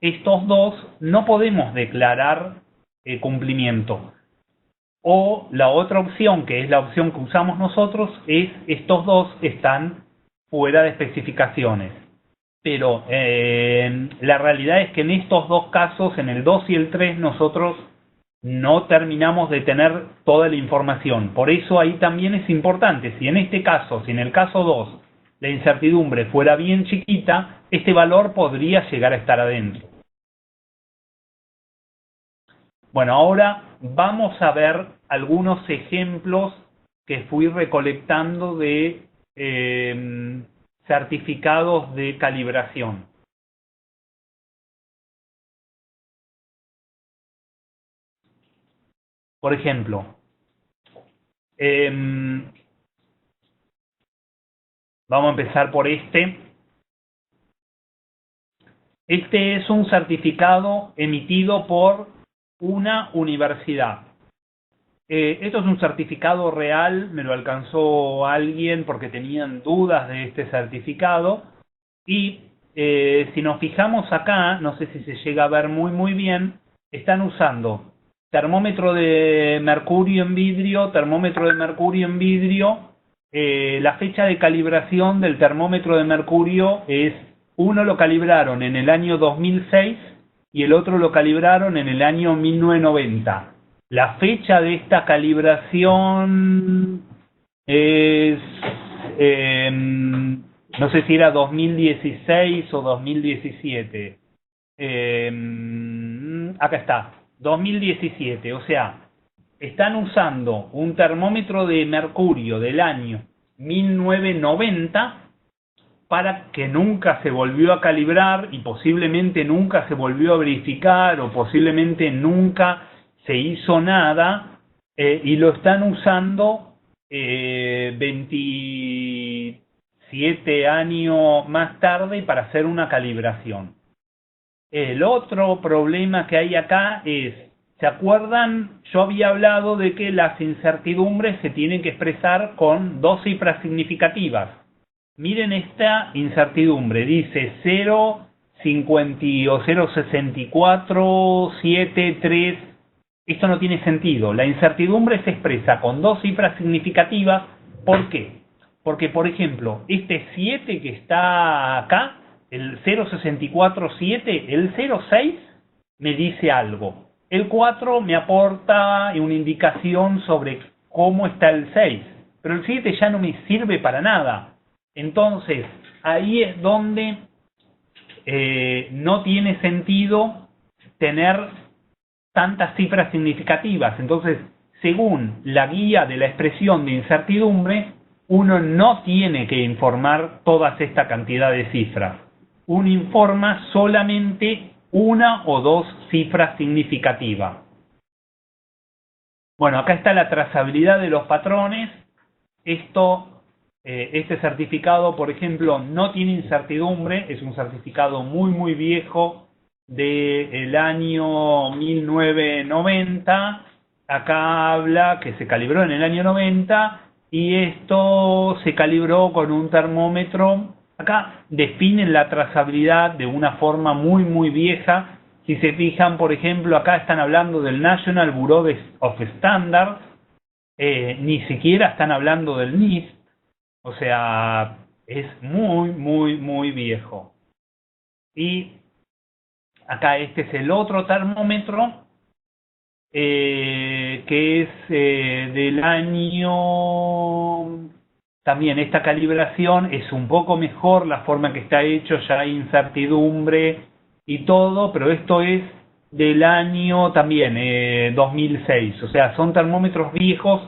estos dos no podemos declarar cumplimiento. O la otra opción, que es la opción que usamos nosotros, es estos dos están fuera de especificaciones. Pero la realidad es que en estos dos casos, en el 2 y el 3, nosotros no terminamos de tener toda la información. Por eso ahí también es importante, si en este caso, si en el caso 2, la incertidumbre fuera bien chiquita, este valor podría llegar a estar adentro. Bueno, ahora vamos a ver algunos ejemplos que fui recolectando de certificados de calibración. Por ejemplo, vamos a empezar por este. Este es un certificado emitido por una universidad. Esto es un certificado real, me lo alcanzó alguien porque tenían dudas de este certificado. Y si nos fijamos acá, no sé si se llega a ver muy bien, están usando termómetro de mercurio en vidrio, la fecha de calibración del termómetro de mercurio es, uno lo calibraron en el año 2006 y el otro lo calibraron en el año 1990. La fecha de esta calibración es, no sé si era 2016 o 2017. Acá está, 2017. O sea, están usando un termómetro de mercurio del año 1990 para que nunca se volvió a calibrar y posiblemente nunca se volvió a verificar o posiblemente nunca se hizo nada, y lo están usando 27 años más tarde para hacer una calibración. El otro problema que hay acá es, ¿se acuerdan? Yo había hablado de que las incertidumbres se tienen que expresar con dos cifras significativas. Miren esta incertidumbre, dice 0,50 o 0,64, 7, 3. Esto no tiene sentido. La incertidumbre se expresa con dos cifras significativas. ¿Por qué? Porque, por ejemplo, este 7 que está acá, el 0,647, el 0,6 me dice algo. El 4 me aporta una indicación sobre cómo está el 6. Pero el 7 ya no me sirve para nada. Entonces, ahí es donde no tiene sentido tener tantas cifras significativas. Entonces, según la guía de la expresión de incertidumbre, uno no tiene que informar toda esta cantidad de cifras. Uno informa solamente una o dos cifras significativas. Bueno, acá está la trazabilidad de los patrones. Este certificado, por ejemplo, no tiene incertidumbre, es un certificado muy viejo del año 1990. Acá habla que se calibró en el año 90 y esto se calibró con un termómetro. Acá definen la trazabilidad de una forma muy vieja. Si se fijan, por ejemplo, acá están hablando del National Bureau of Standards, ni siquiera están hablando del NIST. O sea, es muy viejo. Y acá este es el otro termómetro, que es del año... También esta calibración es un poco mejor, la forma que está hecho, ya hay incertidumbre y todo, pero esto es del año también 2006. O sea, son termómetros viejos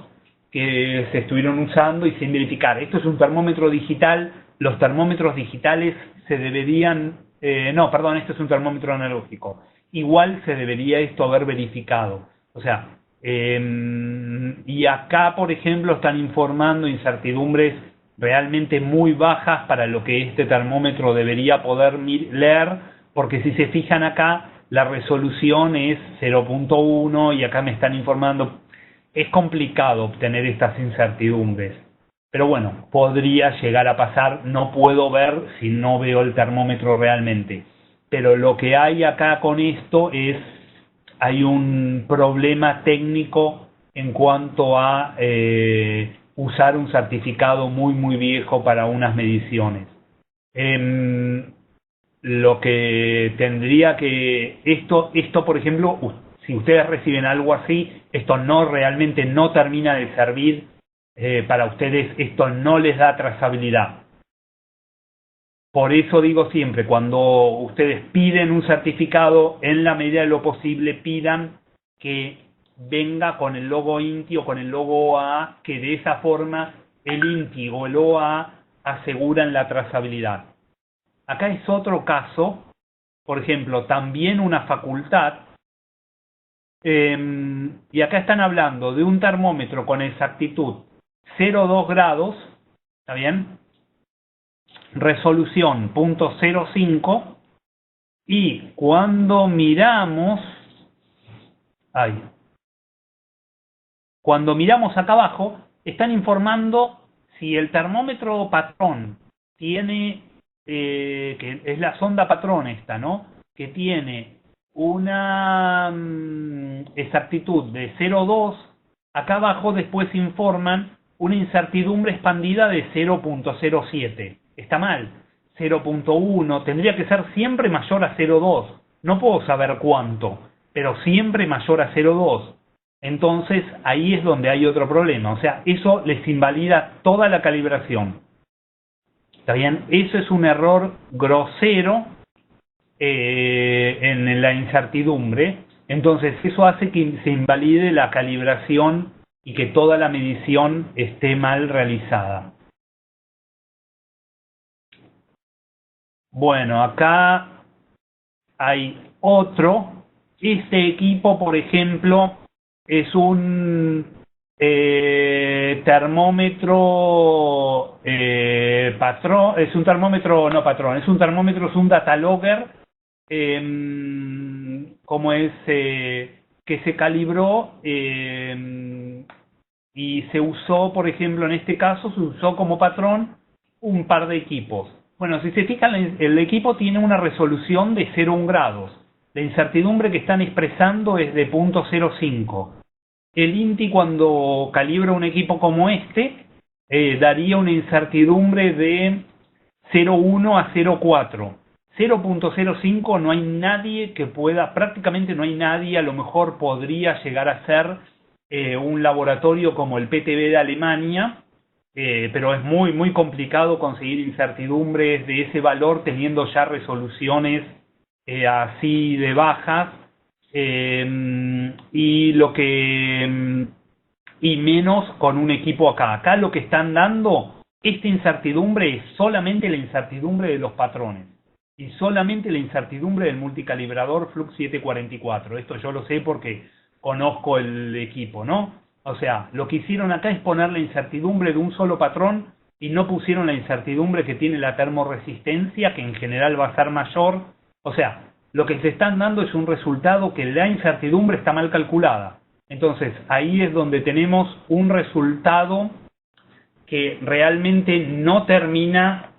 que se estuvieron usando y sin verificar. Esto es un termómetro digital. Los termómetros digitales se deberían... este es un termómetro analógico. Igual se debería esto haber verificado. O sea, y acá, por ejemplo, están informando incertidumbres realmente muy bajas para lo que este termómetro debería poder leer, porque si se fijan acá, la resolución es 0.1 y acá me están informando. Es complicado obtener estas incertidumbres. Pero bueno, podría llegar a pasar, no puedo ver si no veo el termómetro realmente. Pero lo que hay acá con esto es, hay un problema técnico en cuanto a usar un certificado muy viejo para unas mediciones. Lo que tendría que, esto por ejemplo, si ustedes reciben algo así, esto no realmente no termina de servir para ustedes, esto no les da trazabilidad. Por eso digo siempre, cuando ustedes piden un certificado, en la medida de lo posible pidan que venga con el logo INTI o con el logo OA, que de esa forma el INTI o el OA aseguran la trazabilidad. Acá es otro caso, por ejemplo, también una facultad, y acá están hablando de un termómetro con exactitud 0,2 grados, ¿está bien? Resolución .05, y cuando miramos, acá abajo, están informando si el termómetro patrón tiene, que es la sonda patrón esta, ¿no? Que tiene una exactitud de 0,2, acá abajo después informan una incertidumbre expandida de 0.07. Está mal. 0.1 tendría que ser siempre mayor a 0.2. No puedo saber cuánto, pero siempre mayor a 0.2. Entonces ahí es donde hay otro problema. O sea, eso les invalida toda la calibración. ¿Está bien? Eso es un error grosero en la incertidumbre. Entonces eso hace que se invalide la calibración y que toda la medición esté mal realizada. Bueno, acá hay otro. Este equipo, por ejemplo, es un termómetro patrón, es un termómetro, no patrón, es un termómetro, es un datalogger, como es, que se calibró y se usó, por ejemplo, en este caso, se usó como patrón un par de equipos. Bueno, si se fijan, el equipo tiene una resolución de 0,1 grados. La incertidumbre que están expresando es de 0.05. El INTI, cuando calibra un equipo como este, daría una incertidumbre de 0,1 a 0,4. 0.05 no hay nadie que pueda, prácticamente no hay nadie, a lo mejor podría llegar a ser un laboratorio como el PTB de Alemania, pero es muy complicado conseguir incertidumbres de ese valor teniendo ya resoluciones así de bajas, y menos con un equipo acá. Acá lo que están dando, esta incertidumbre es solamente la incertidumbre de los patrones y solamente la incertidumbre del multicalibrador Flux 744. Esto yo lo sé porque conozco el equipo, ¿no? O sea, lo que hicieron acá es poner la incertidumbre de un solo patrón y no pusieron la incertidumbre que tiene la termoresistencia, que en general va a ser mayor. O sea, lo que se están dando es un resultado que la incertidumbre está mal calculada. Entonces, ahí es donde tenemos un resultado que realmente no termina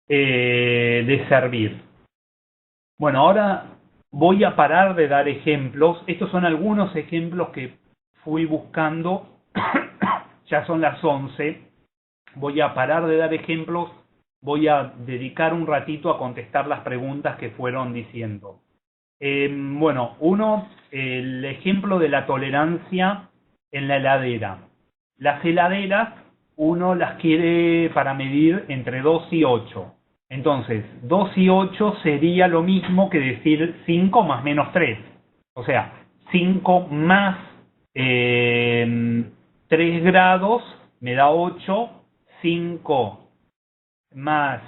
de servir. Bueno, ahora voy a parar de dar ejemplos. Estos son algunos ejemplos que fui buscando. Ya son las 11. Voy a parar de dar ejemplos. Voy a dedicar un ratito a contestar las preguntas que fueron diciendo. Bueno, el ejemplo de la tolerancia en la heladera. Las heladeras, uno las quiere para medir entre 2 y 8. Entonces, 2 y 8 sería lo mismo que decir 5 más menos 3. O sea, 5 más 3 grados me da 8. 5 más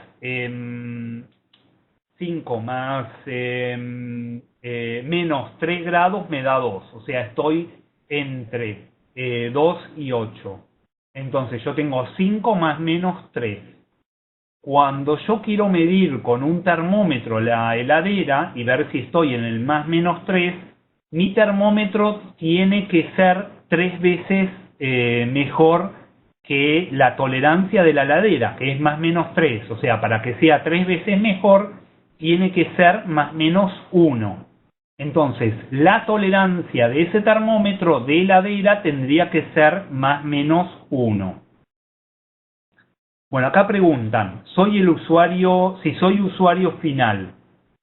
5 más menos 3 grados me da 2. O sea, estoy entre 2 y 8. Entonces yo tengo 5 más menos 3. Cuando yo quiero medir con un termómetro la heladera y ver si estoy en el más menos 3, mi termómetro tiene que ser 3 veces mejor que la tolerancia de la heladera, que es más menos 3. O sea, para que sea 3 veces mejor, tiene que ser más menos 1. Entonces, la tolerancia de ese termómetro de heladera tendría que ser más menos 1. Bueno, acá preguntan, si soy usuario final,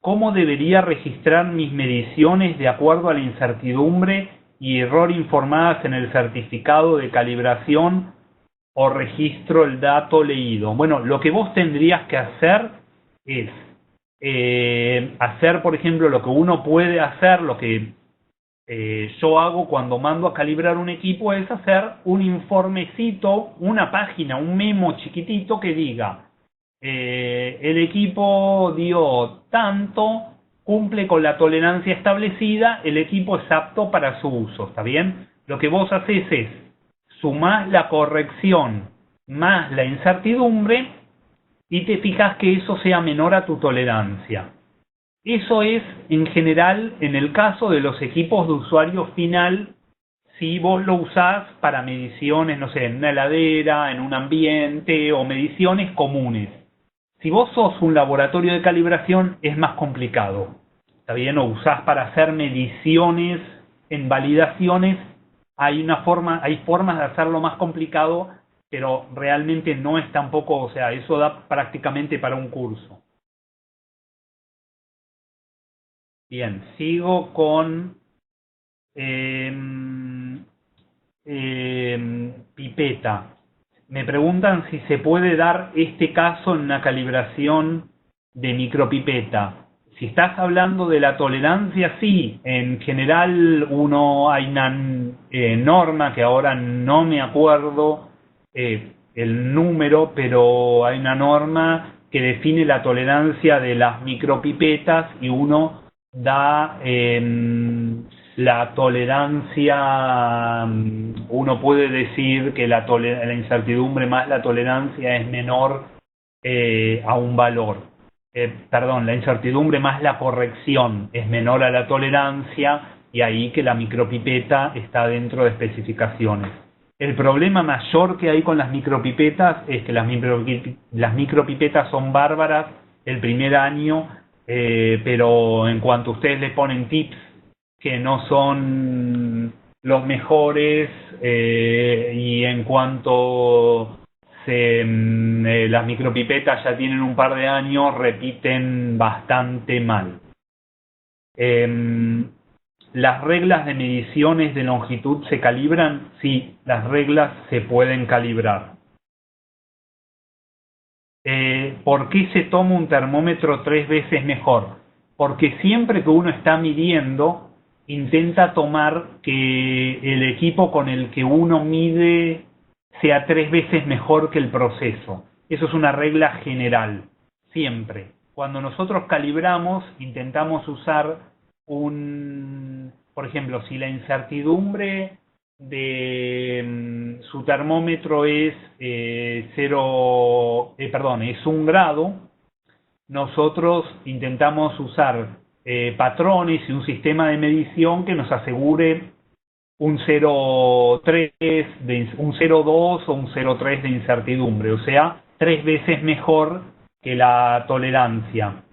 ¿cómo debería registrar mis mediciones de acuerdo a la incertidumbre y error informadas en el certificado de calibración o registro el dato leído? Bueno, lo que vos tendrías que hacer es hacer, por ejemplo, lo que uno puede hacer, lo que yo hago cuando mando a calibrar un equipo, es hacer un informecito, una página, un memo chiquitito que diga el equipo dio tanto, cumple con la tolerancia establecida, el equipo es apto para su uso, ¿está bien? Lo que vos haces es sumás la corrección más la incertidumbre y te fijas que eso sea menor a tu tolerancia. Eso es, en general, en el caso de los equipos de usuario final, si vos lo usás para mediciones, no sé, en una heladera, en un ambiente o mediciones comunes. Si vos sos un laboratorio de calibración, es más complicado. ¿Está bien? O usás para hacer mediciones en validaciones, hay formas de hacerlo más complicado, pero realmente no es tampoco, o sea, eso da prácticamente para un curso. Bien, sigo con pipeta. Me preguntan si se puede dar este caso en una calibración de micropipeta. Si estás hablando de la tolerancia, sí. En general hay una norma que ahora no me acuerdo el número, pero hay una norma que define la tolerancia de las micropipetas y uno da la tolerancia, uno puede decir que la incertidumbre más la tolerancia es menor a un valor. La incertidumbre más la corrección es menor a la tolerancia y ahí que la micropipeta está dentro de especificaciones. El problema mayor que hay con las micropipetas es que las micropipetas son bárbaras el primer año, pero en cuanto ustedes le ponen tips que no son los mejores y en cuanto las micropipetas ya tienen un par de años, repiten bastante mal. ¿Las reglas de mediciones de longitud se calibran? Sí, las reglas se pueden calibrar. ¿Por qué se toma un termómetro 3 veces mejor? Porque siempre que uno está midiendo, intenta tomar que el equipo con el que uno mide sea 3 veces mejor que el proceso. Eso es una regla general, siempre. Cuando nosotros calibramos, intentamos usar por ejemplo, si la incertidumbre de su termómetro es es 1 grado, nosotros intentamos usar patrones y un sistema de medición que nos asegure un 0,3, un 0,2 o un 0,3 de incertidumbre, o sea, 3 veces mejor que la tolerancia.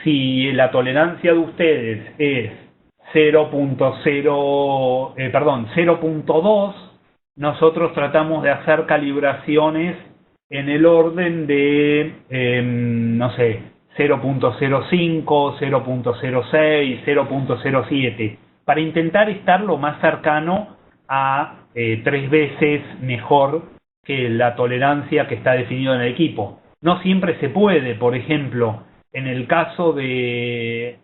Si la tolerancia de ustedes es 0.2, nosotros tratamos de hacer calibraciones en el orden de, no sé, 0.05, 0.06, 0.07, para intentar estar lo más cercano a 3 veces mejor que la tolerancia que está definida en el equipo. No siempre se puede, por ejemplo, en el caso de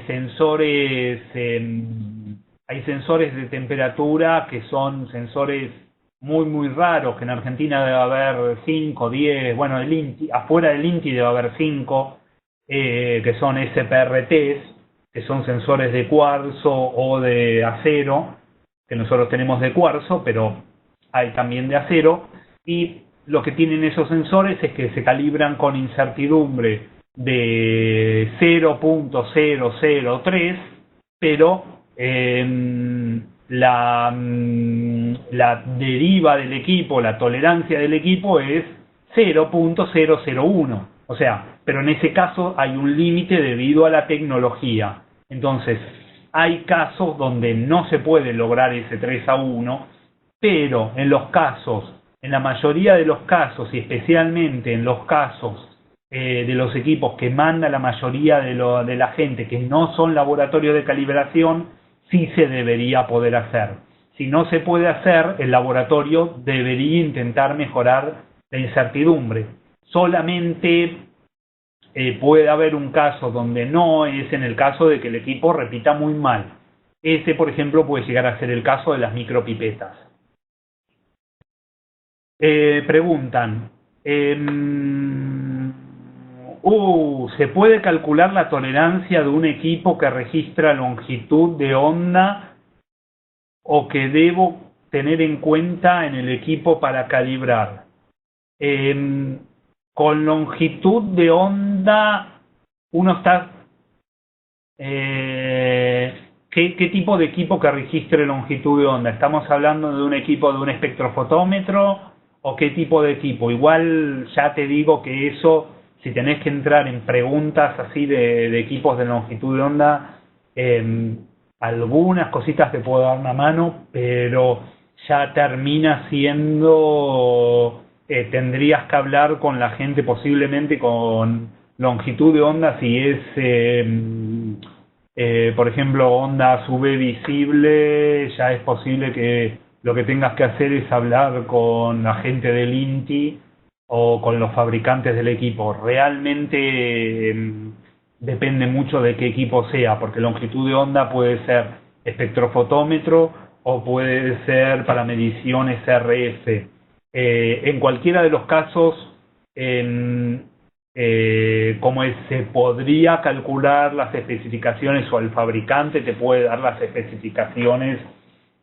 sensores, hay sensores de temperatura que son sensores muy muy raros, que en Argentina debe haber 5, 10, bueno, afuera del INTI debe haber 5, que son SPRTs, que son sensores de cuarzo o de acero, que nosotros tenemos de cuarzo, pero hay también de acero, y lo que tienen esos sensores es que se calibran con incertidumbre de 0.003, pero la deriva del equipo, la tolerancia del equipo es 0.001. O sea, pero en ese caso hay un límite debido a la tecnología. Entonces, hay casos donde no se puede lograr ese 3-1, pero en la mayoría de los casos, y especialmente en los casos de los equipos que manda la mayoría de la gente, que no son laboratorios de calibración, sí se debería poder hacer. Si no se puede hacer, el laboratorio debería intentar mejorar la incertidumbre. Solamente puede haber un caso donde no, es en el caso de que el equipo repita muy mal. Ese, por ejemplo, puede llegar a ser el caso de las micropipetas. Preguntan, ¿se puede calcular la tolerancia de un equipo que registra longitud de onda o que debo tener en cuenta en el equipo para calibrar? Con longitud de onda, uno está... ¿qué tipo de equipo que registre longitud de onda? ¿Estamos hablando de un equipo de un espectrofotómetro o qué tipo de equipo? Igual ya te digo que eso, si tenés que entrar en preguntas así de equipos de longitud de onda, algunas cositas te puedo dar una mano, pero ya termina siendo... tendrías que hablar con la gente posiblemente con longitud de onda, si es, por ejemplo, ondas UV visible, ya es posible que lo que tengas que hacer es hablar con la gente del INTI o con los fabricantes del equipo. Realmente depende mucho de qué equipo sea, porque longitud de onda puede ser espectrofotómetro o puede ser para mediciones RF. En cualquiera de los casos, se podría calcular las especificaciones, o el fabricante te puede dar las especificaciones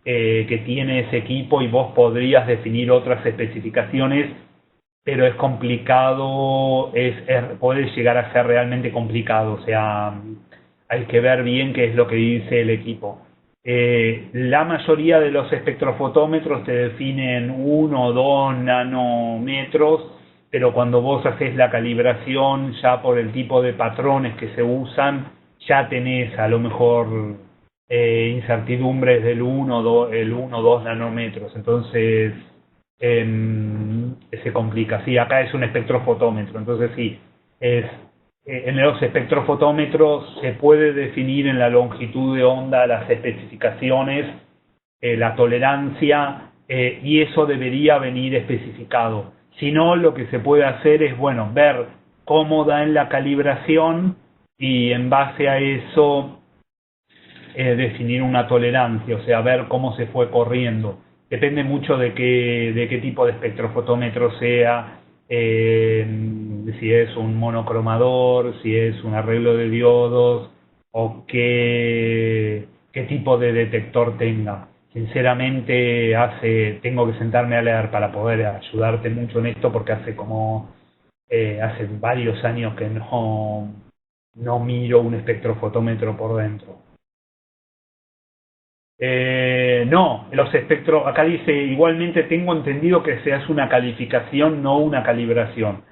que tiene ese equipo, y vos podrías definir otras especificaciones, pero es complicado, puede llegar a ser realmente complicado. O sea, hay que ver bien qué es lo que dice el equipo. La mayoría de los espectrofotómetros te definen 1 o 2 nanómetros, pero cuando vos haces la calibración, ya por el tipo de patrones que se usan, ya tenés a lo mejor incertidumbres del 1 o 2 nanómetros. Entonces se complica. Sí, acá es un espectrofotómetro, entonces sí, en los espectrofotómetros se puede definir en la longitud de onda las especificaciones, la tolerancia, y eso debería venir especificado. Si no, lo que se puede hacer es, bueno, ver cómo da en la calibración y en base a eso definir una tolerancia, o sea, ver cómo se fue corriendo. Depende mucho de qué tipo de espectrofotómetro sea, si es un monocromador, si es un arreglo de diodos, o qué tipo de detector tenga. Sinceramente, tengo que sentarme a leer para poder ayudarte mucho en esto, porque hace varios años que no miro un espectrofotómetro por dentro. No, los espectros, acá dice, igualmente tengo entendido que se hace una calificación, no una calibración.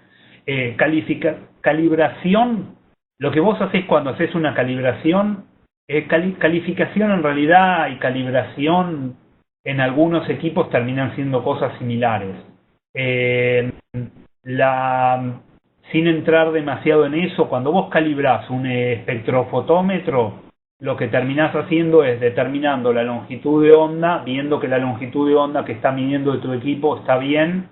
Calibración, lo que vos haces cuando haces una calibración, calificación en realidad y calibración en algunos equipos terminan siendo cosas similares. Sin entrar demasiado en eso, cuando vos calibrás un espectrofotómetro, lo que terminás haciendo es determinando la longitud de onda, viendo que la longitud de onda que está midiendo de tu equipo está bien,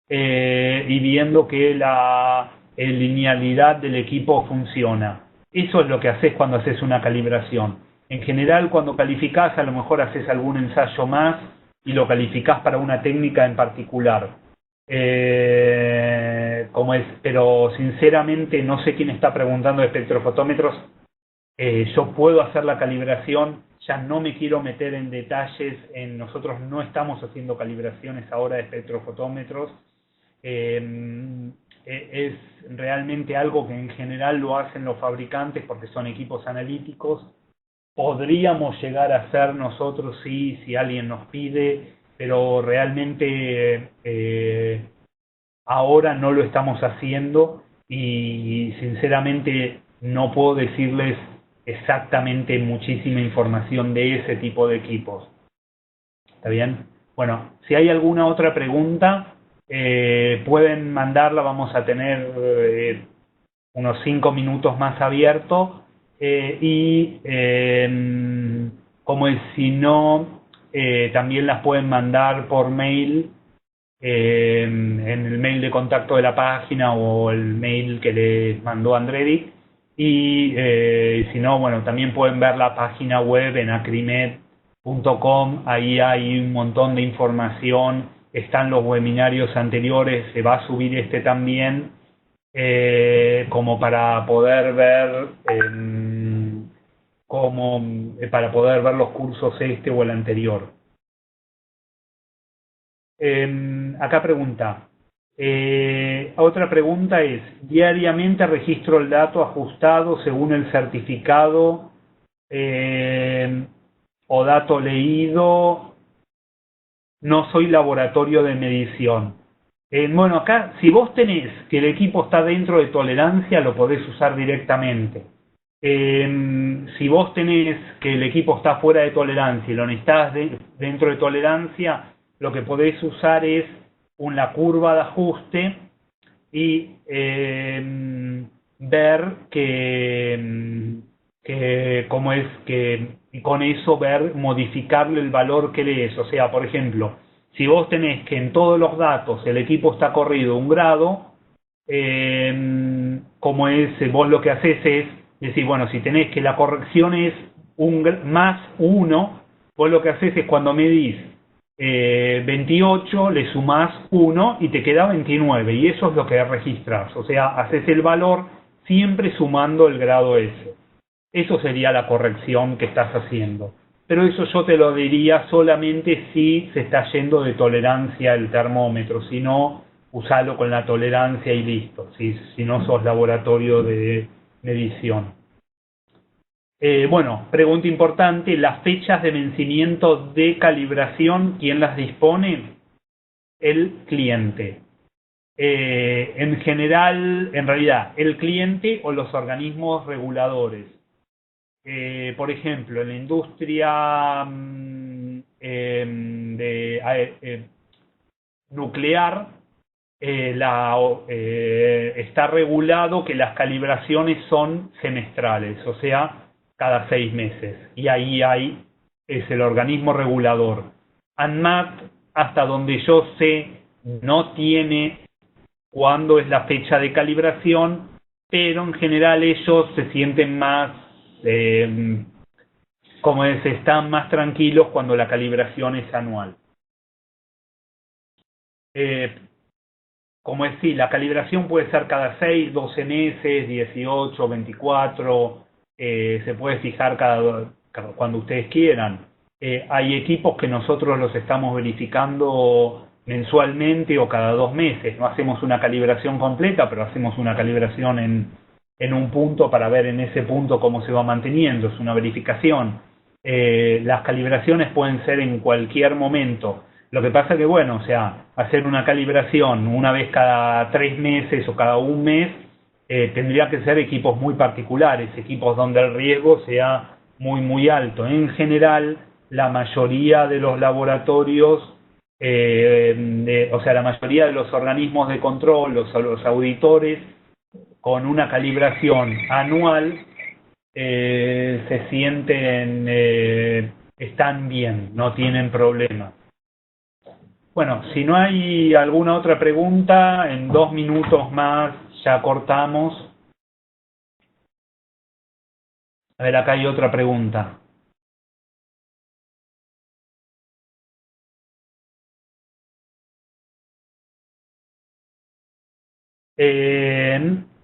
y viendo que la linealidad del equipo funciona. Eso es lo que haces cuando haces una calibración. En general, cuando calificás, a lo mejor haces algún ensayo más y lo calificás para una técnica en particular. Pero sinceramente no sé quién está preguntando de espectrofotómetros. Yo puedo hacer la calibración ya no me quiero meter en detalles, nosotros no estamos haciendo calibraciones ahora de espectrofotómetros. Es realmente algo que en general lo hacen los fabricantes porque son equipos analíticos. Podríamos llegar a hacer nosotros sí, si alguien nos pide, pero realmente ahora no lo estamos haciendo y sinceramente no puedo decirles exactamente muchísima información de ese tipo de equipos. ¿Está bien? Bueno, si hay alguna otra pregunta, pueden mandarla, vamos a tener unos 5 minutos más abiertos como es, si no, también las pueden mandar por mail, en el mail de contacto de la página o el mail que les mandó Andredic. Y si no, bueno, también pueden ver la página web en acrimed.com, ahí hay un montón de información, están los webinarios anteriores, se va a subir este también, como para poder ver para poder ver los cursos este o el anterior. Acá pregunta. Otra pregunta es, diariamente registro el dato ajustado según el certificado o dato leído, no soy laboratorio de medición. Bueno, acá, si vos tenés que el equipo está dentro de tolerancia, lo podés usar directamente. Si vos tenés que el equipo está fuera de tolerancia y lo necesitas dentro de tolerancia, lo que podés usar es una curva de ajuste y ver cómo es que, y con eso ver, modificarle el valor que lees. O sea, por ejemplo, si vos tenés que en todos los datos el equipo está corrido 1 grado, como es, vos lo que haces es decir, bueno, si tenés que la corrección es más 1, vos lo que haces es cuando medís 28, le sumás 1 y te queda 29, y eso es lo que registras. O sea, haces el valor siempre sumando el grado S. Eso sería la corrección que estás haciendo. Pero eso yo te lo diría solamente si se está yendo de tolerancia el termómetro. Si no, usalo con la tolerancia y listo. Si no sos laboratorio de medición. Bueno, pregunta importante, las fechas de vencimiento de calibración, ¿quién las dispone? El cliente. En general, en realidad, el cliente o los organismos reguladores. Por ejemplo, en la industria nuclear, está regulado que las calibraciones son semestrales, o sea, cada 6 meses. Y ahí es el organismo regulador. ANMAT, hasta donde yo sé, no tiene cuándo es la fecha de calibración, pero en general ellos se sienten más, como es, están más tranquilos cuando la calibración es anual. Como es, sí, la calibración puede ser cada 6, 12 meses, 18, 24, se puede fijar cuando ustedes quieran. Hay equipos que nosotros los estamos verificando mensualmente o cada 2 meses. No hacemos una calibración completa, pero hacemos una calibración en un punto para ver en ese punto cómo se va manteniendo. Es una verificación. Las calibraciones pueden ser en cualquier momento. Lo que pasa que, bueno, o sea, hacer una calibración una vez cada 3 meses o cada 1 mes, tendría que ser equipos muy particulares, equipos donde el riesgo sea muy, muy alto. En general, la mayoría de los laboratorios, o sea, la mayoría de los organismos de control, los auditores, con una calibración anual, se sienten, están bien, no tienen problemas. Bueno, si no hay alguna otra pregunta, en 2 minutos más ya cortamos. A ver, acá hay otra pregunta.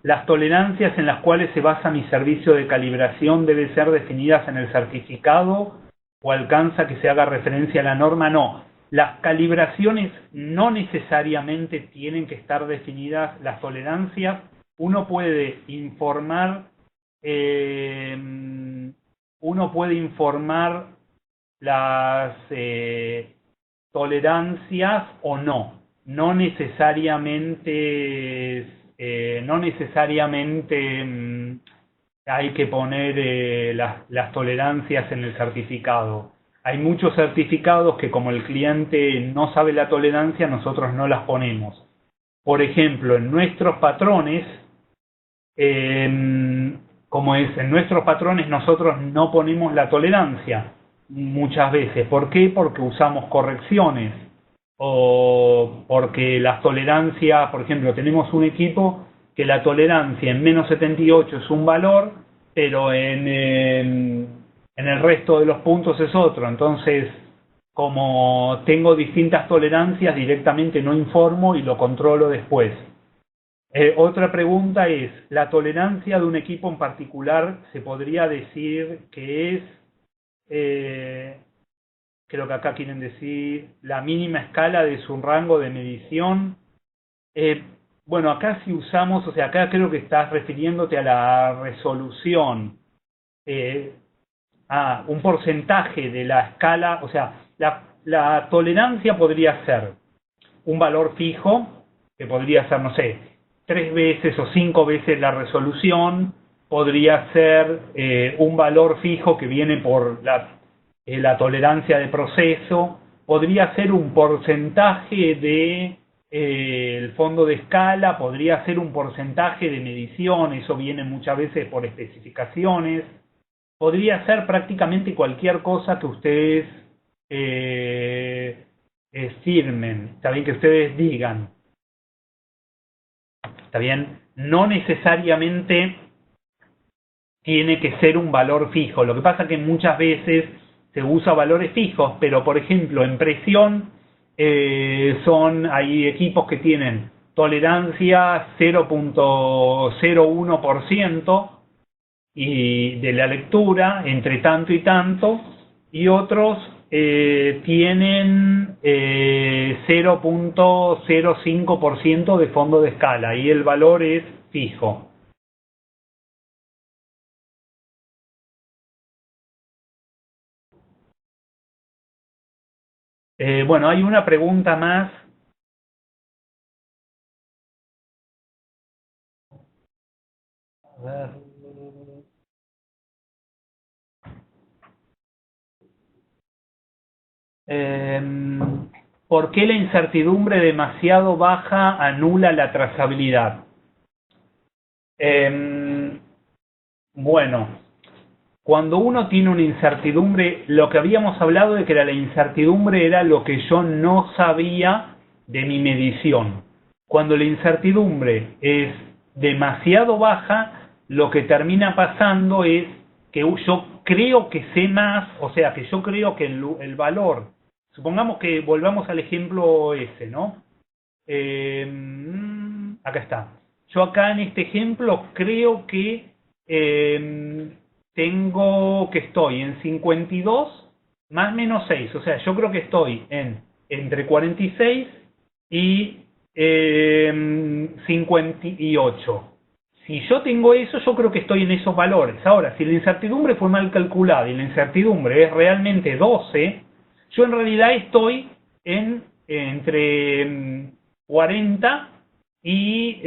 Las tolerancias en las cuales se basa mi servicio de calibración deben ser definidas en el certificado o alcanza que se haga referencia a la norma, no. Las calibraciones no necesariamente tienen que estar definidas, las tolerancias. Uno puede informar, las tolerancias o no. No necesariamente hay que poner las tolerancias en el certificado. Hay muchos certificados que, como el cliente no sabe la tolerancia, nosotros no las ponemos. Por ejemplo, en nuestros patrones, en nuestros patrones nosotros no ponemos la tolerancia muchas veces. ¿Por qué? Porque usamos correcciones o porque las tolerancias, por ejemplo, tenemos un equipo que la tolerancia en menos 78 es un valor, pero en el resto de los puntos es otro. Entonces, como tengo distintas tolerancias, directamente no informo y lo controlo después. Otra pregunta es, ¿la tolerancia de un equipo en particular se podría decir que es, creo que acá quieren decir, la mínima escala de su rango de medición? Bueno, acá si usamos, o sea, acá creo que estás refiriéndote a la resolución, a un porcentaje de la escala, o sea, la tolerancia podría ser un valor fijo, que podría ser, no sé, 3 veces o 5 veces la resolución, podría ser un valor fijo que viene por la tolerancia de proceso, podría ser un porcentaje de el fondo de escala, podría ser un porcentaje de medición, eso viene muchas veces por especificaciones, podría ser prácticamente cualquier cosa que ustedes firmen, está bien, que ustedes digan, está bien, no necesariamente tiene que ser un valor fijo. Lo que pasa es que muchas veces se usa valores fijos, pero por ejemplo en presión hay equipos que tienen tolerancia 0.01% y de la lectura entre tanto y tanto, y otros tienen 0.05% de fondo de escala y el valor es fijo. Bueno, hay una pregunta más. A ver. ¿Por qué la incertidumbre demasiado baja anula la trazabilidad? Bueno, cuando uno tiene una incertidumbre, lo que habíamos hablado de que la incertidumbre era lo que yo no sabía de mi medición. Cuando la incertidumbre es demasiado baja, lo que termina pasando es que yo creo que sé más, o sea, que yo creo que el valor, supongamos que volvamos al ejemplo ese, ¿no? Acá está. Yo acá en este ejemplo creo que estoy en 52 más menos 6, o sea, yo creo que estoy entre 46 y 58. Si yo tengo eso, yo creo que estoy en esos valores. Ahora, si la incertidumbre fue mal calculada y la incertidumbre es realmente 12, yo en realidad estoy entre 40 y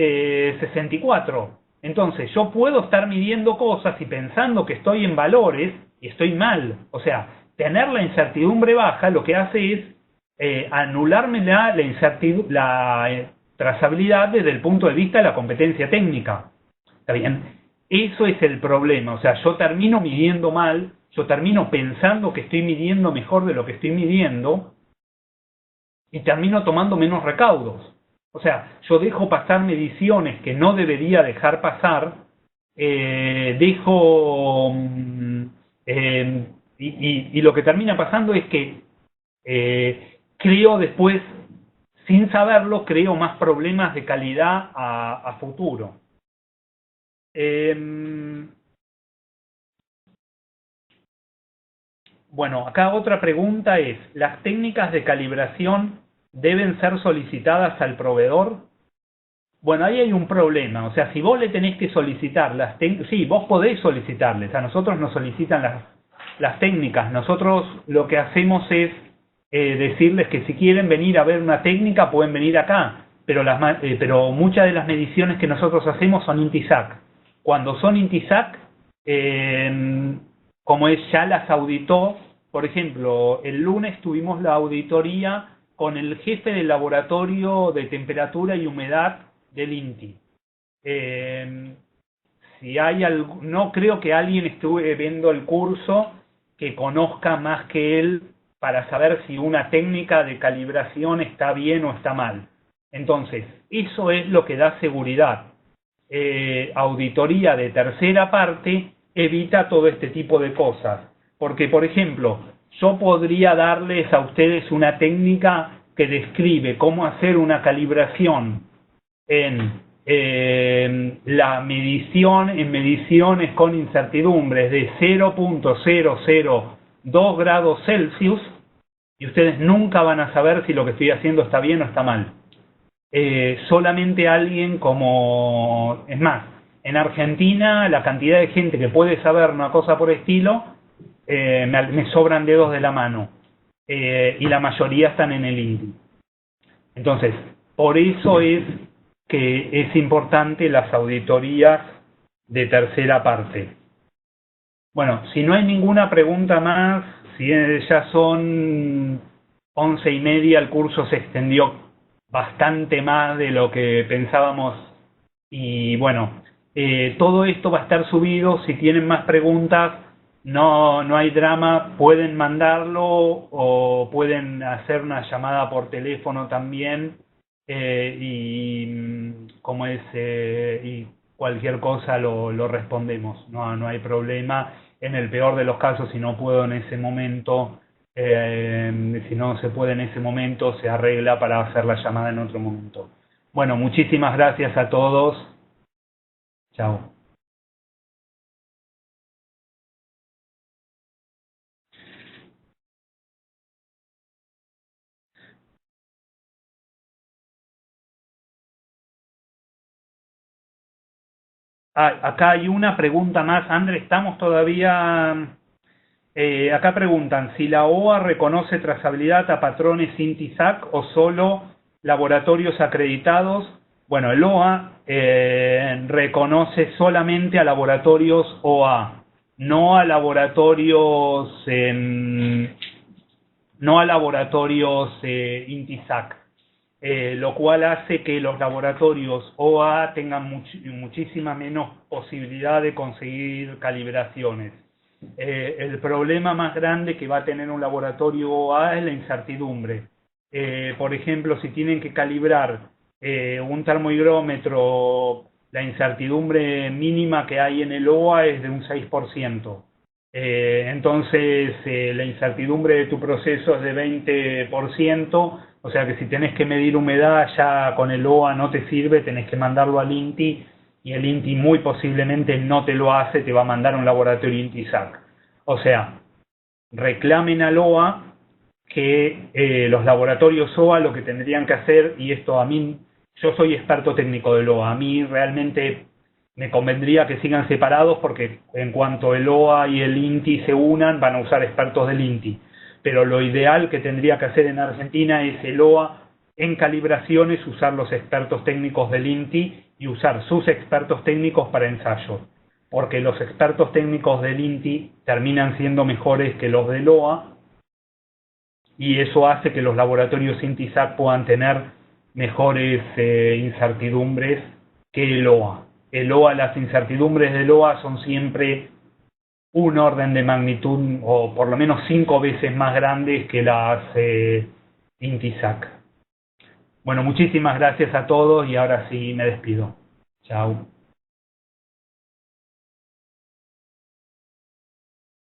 64. Entonces, yo puedo estar midiendo cosas y pensando que estoy en valores y estoy mal. O sea, tener la incertidumbre baja lo que hace es anularme la trazabilidad desde el punto de vista de la competencia técnica. ¿Está bien? Eso es el problema. O sea, yo termino midiendo mal, yo termino pensando que estoy midiendo mejor de lo que estoy midiendo y termino tomando menos recaudos. O sea, yo dejo pasar mediciones que no debería dejar pasar, y lo que termina pasando es que creo después, sin saberlo, creo más problemas de calidad a futuro. Bueno, acá otra pregunta es, ¿las técnicas de calibración deben ser solicitadas al proveedor? Bueno, ahí hay un problema. O sea, si vos le tenés que solicitar sí, vos podés solicitarles. A nosotros nos solicitan las técnicas. Nosotros lo que hacemos es decirles que si quieren venir a ver una técnica, pueden venir acá. Pero muchas de las mediciones que nosotros hacemos son INTISAC. Cuando son INTISAC, como ya las auditó, por ejemplo, el lunes tuvimos la auditoría con el jefe del laboratorio de temperatura y humedad del INTI. Si hay no creo que alguien estuve viendo el curso que conozca más que él para saber si una técnica de calibración está bien o está mal. Entonces, eso es lo que da seguridad. Auditoría de tercera parte evita todo este tipo de cosas. Porque, por ejemplo, yo podría darles a ustedes una técnica que describe cómo hacer una calibración en mediciones con incertidumbres de 0.002 grados Celsius, y ustedes nunca van a saber si lo que estoy haciendo está bien o está mal. Solamente alguien como... Es más, en Argentina la cantidad de gente que puede saber una cosa por estilo, me sobran dedos de la mano, y la mayoría están en el INTI. Entonces, por eso es que es importante las auditorías de tercera parte. Bueno, si no hay ninguna pregunta más, si ya son 11:30, el curso se extendió bastante más de lo que pensábamos. Y bueno, todo esto va a estar subido. Si tienen más preguntas, no hay drama, pueden mandarlo o pueden hacer una llamada por teléfono también. Y cualquier cosa lo respondemos, no hay problema. En el peor de los casos, si no puedo en ese momento, si no se puede en ese momento, se arregla para hacer la llamada en otro momento. Bueno, muchísimas gracias a todos. Chao. Acá hay una pregunta más, André, estamos todavía... acá preguntan si la OA reconoce trazabilidad a patrones INTISAC o solo laboratorios acreditados. Bueno, el OA reconoce solamente a laboratorios OA, no a laboratorios INTISAC. Lo cual hace que los laboratorios OA tengan muchísima menos posibilidad de conseguir calibraciones. El problema más grande que va a tener un laboratorio OA es la incertidumbre. Por ejemplo, si tienen que calibrar un termohigrómetro, la incertidumbre mínima que hay en el OA es de un 6%. Entonces, la incertidumbre de tu proceso es de 20%, o sea que si tenés que medir humedad ya con el OA no te sirve, tenés que mandarlo al INTI, y el INTI muy posiblemente no te lo hace, te va a mandar a un laboratorio INTISAC. O sea, reclamen al OA que los laboratorios OA lo que tendrían que hacer, y esto a mí, yo soy experto técnico del OA, a mí realmente me convendría que sigan separados porque en cuanto el OA y el INTI se unan van a usar expertos del INTI. Pero lo ideal que tendría que hacer en Argentina es el OA en calibraciones, usar los expertos técnicos del INTI y usar sus expertos técnicos para ensayos. Porque los expertos técnicos del INTI terminan siendo mejores que los del OA, y eso hace que los laboratorios INTISAC puedan tener mejores incertidumbres que el OA. Las incertidumbres del OA son siempre un orden de magnitud, o por lo menos 5 veces más grandes que las INTISAC. Bueno, muchísimas gracias a todos y ahora sí me despido. Chao.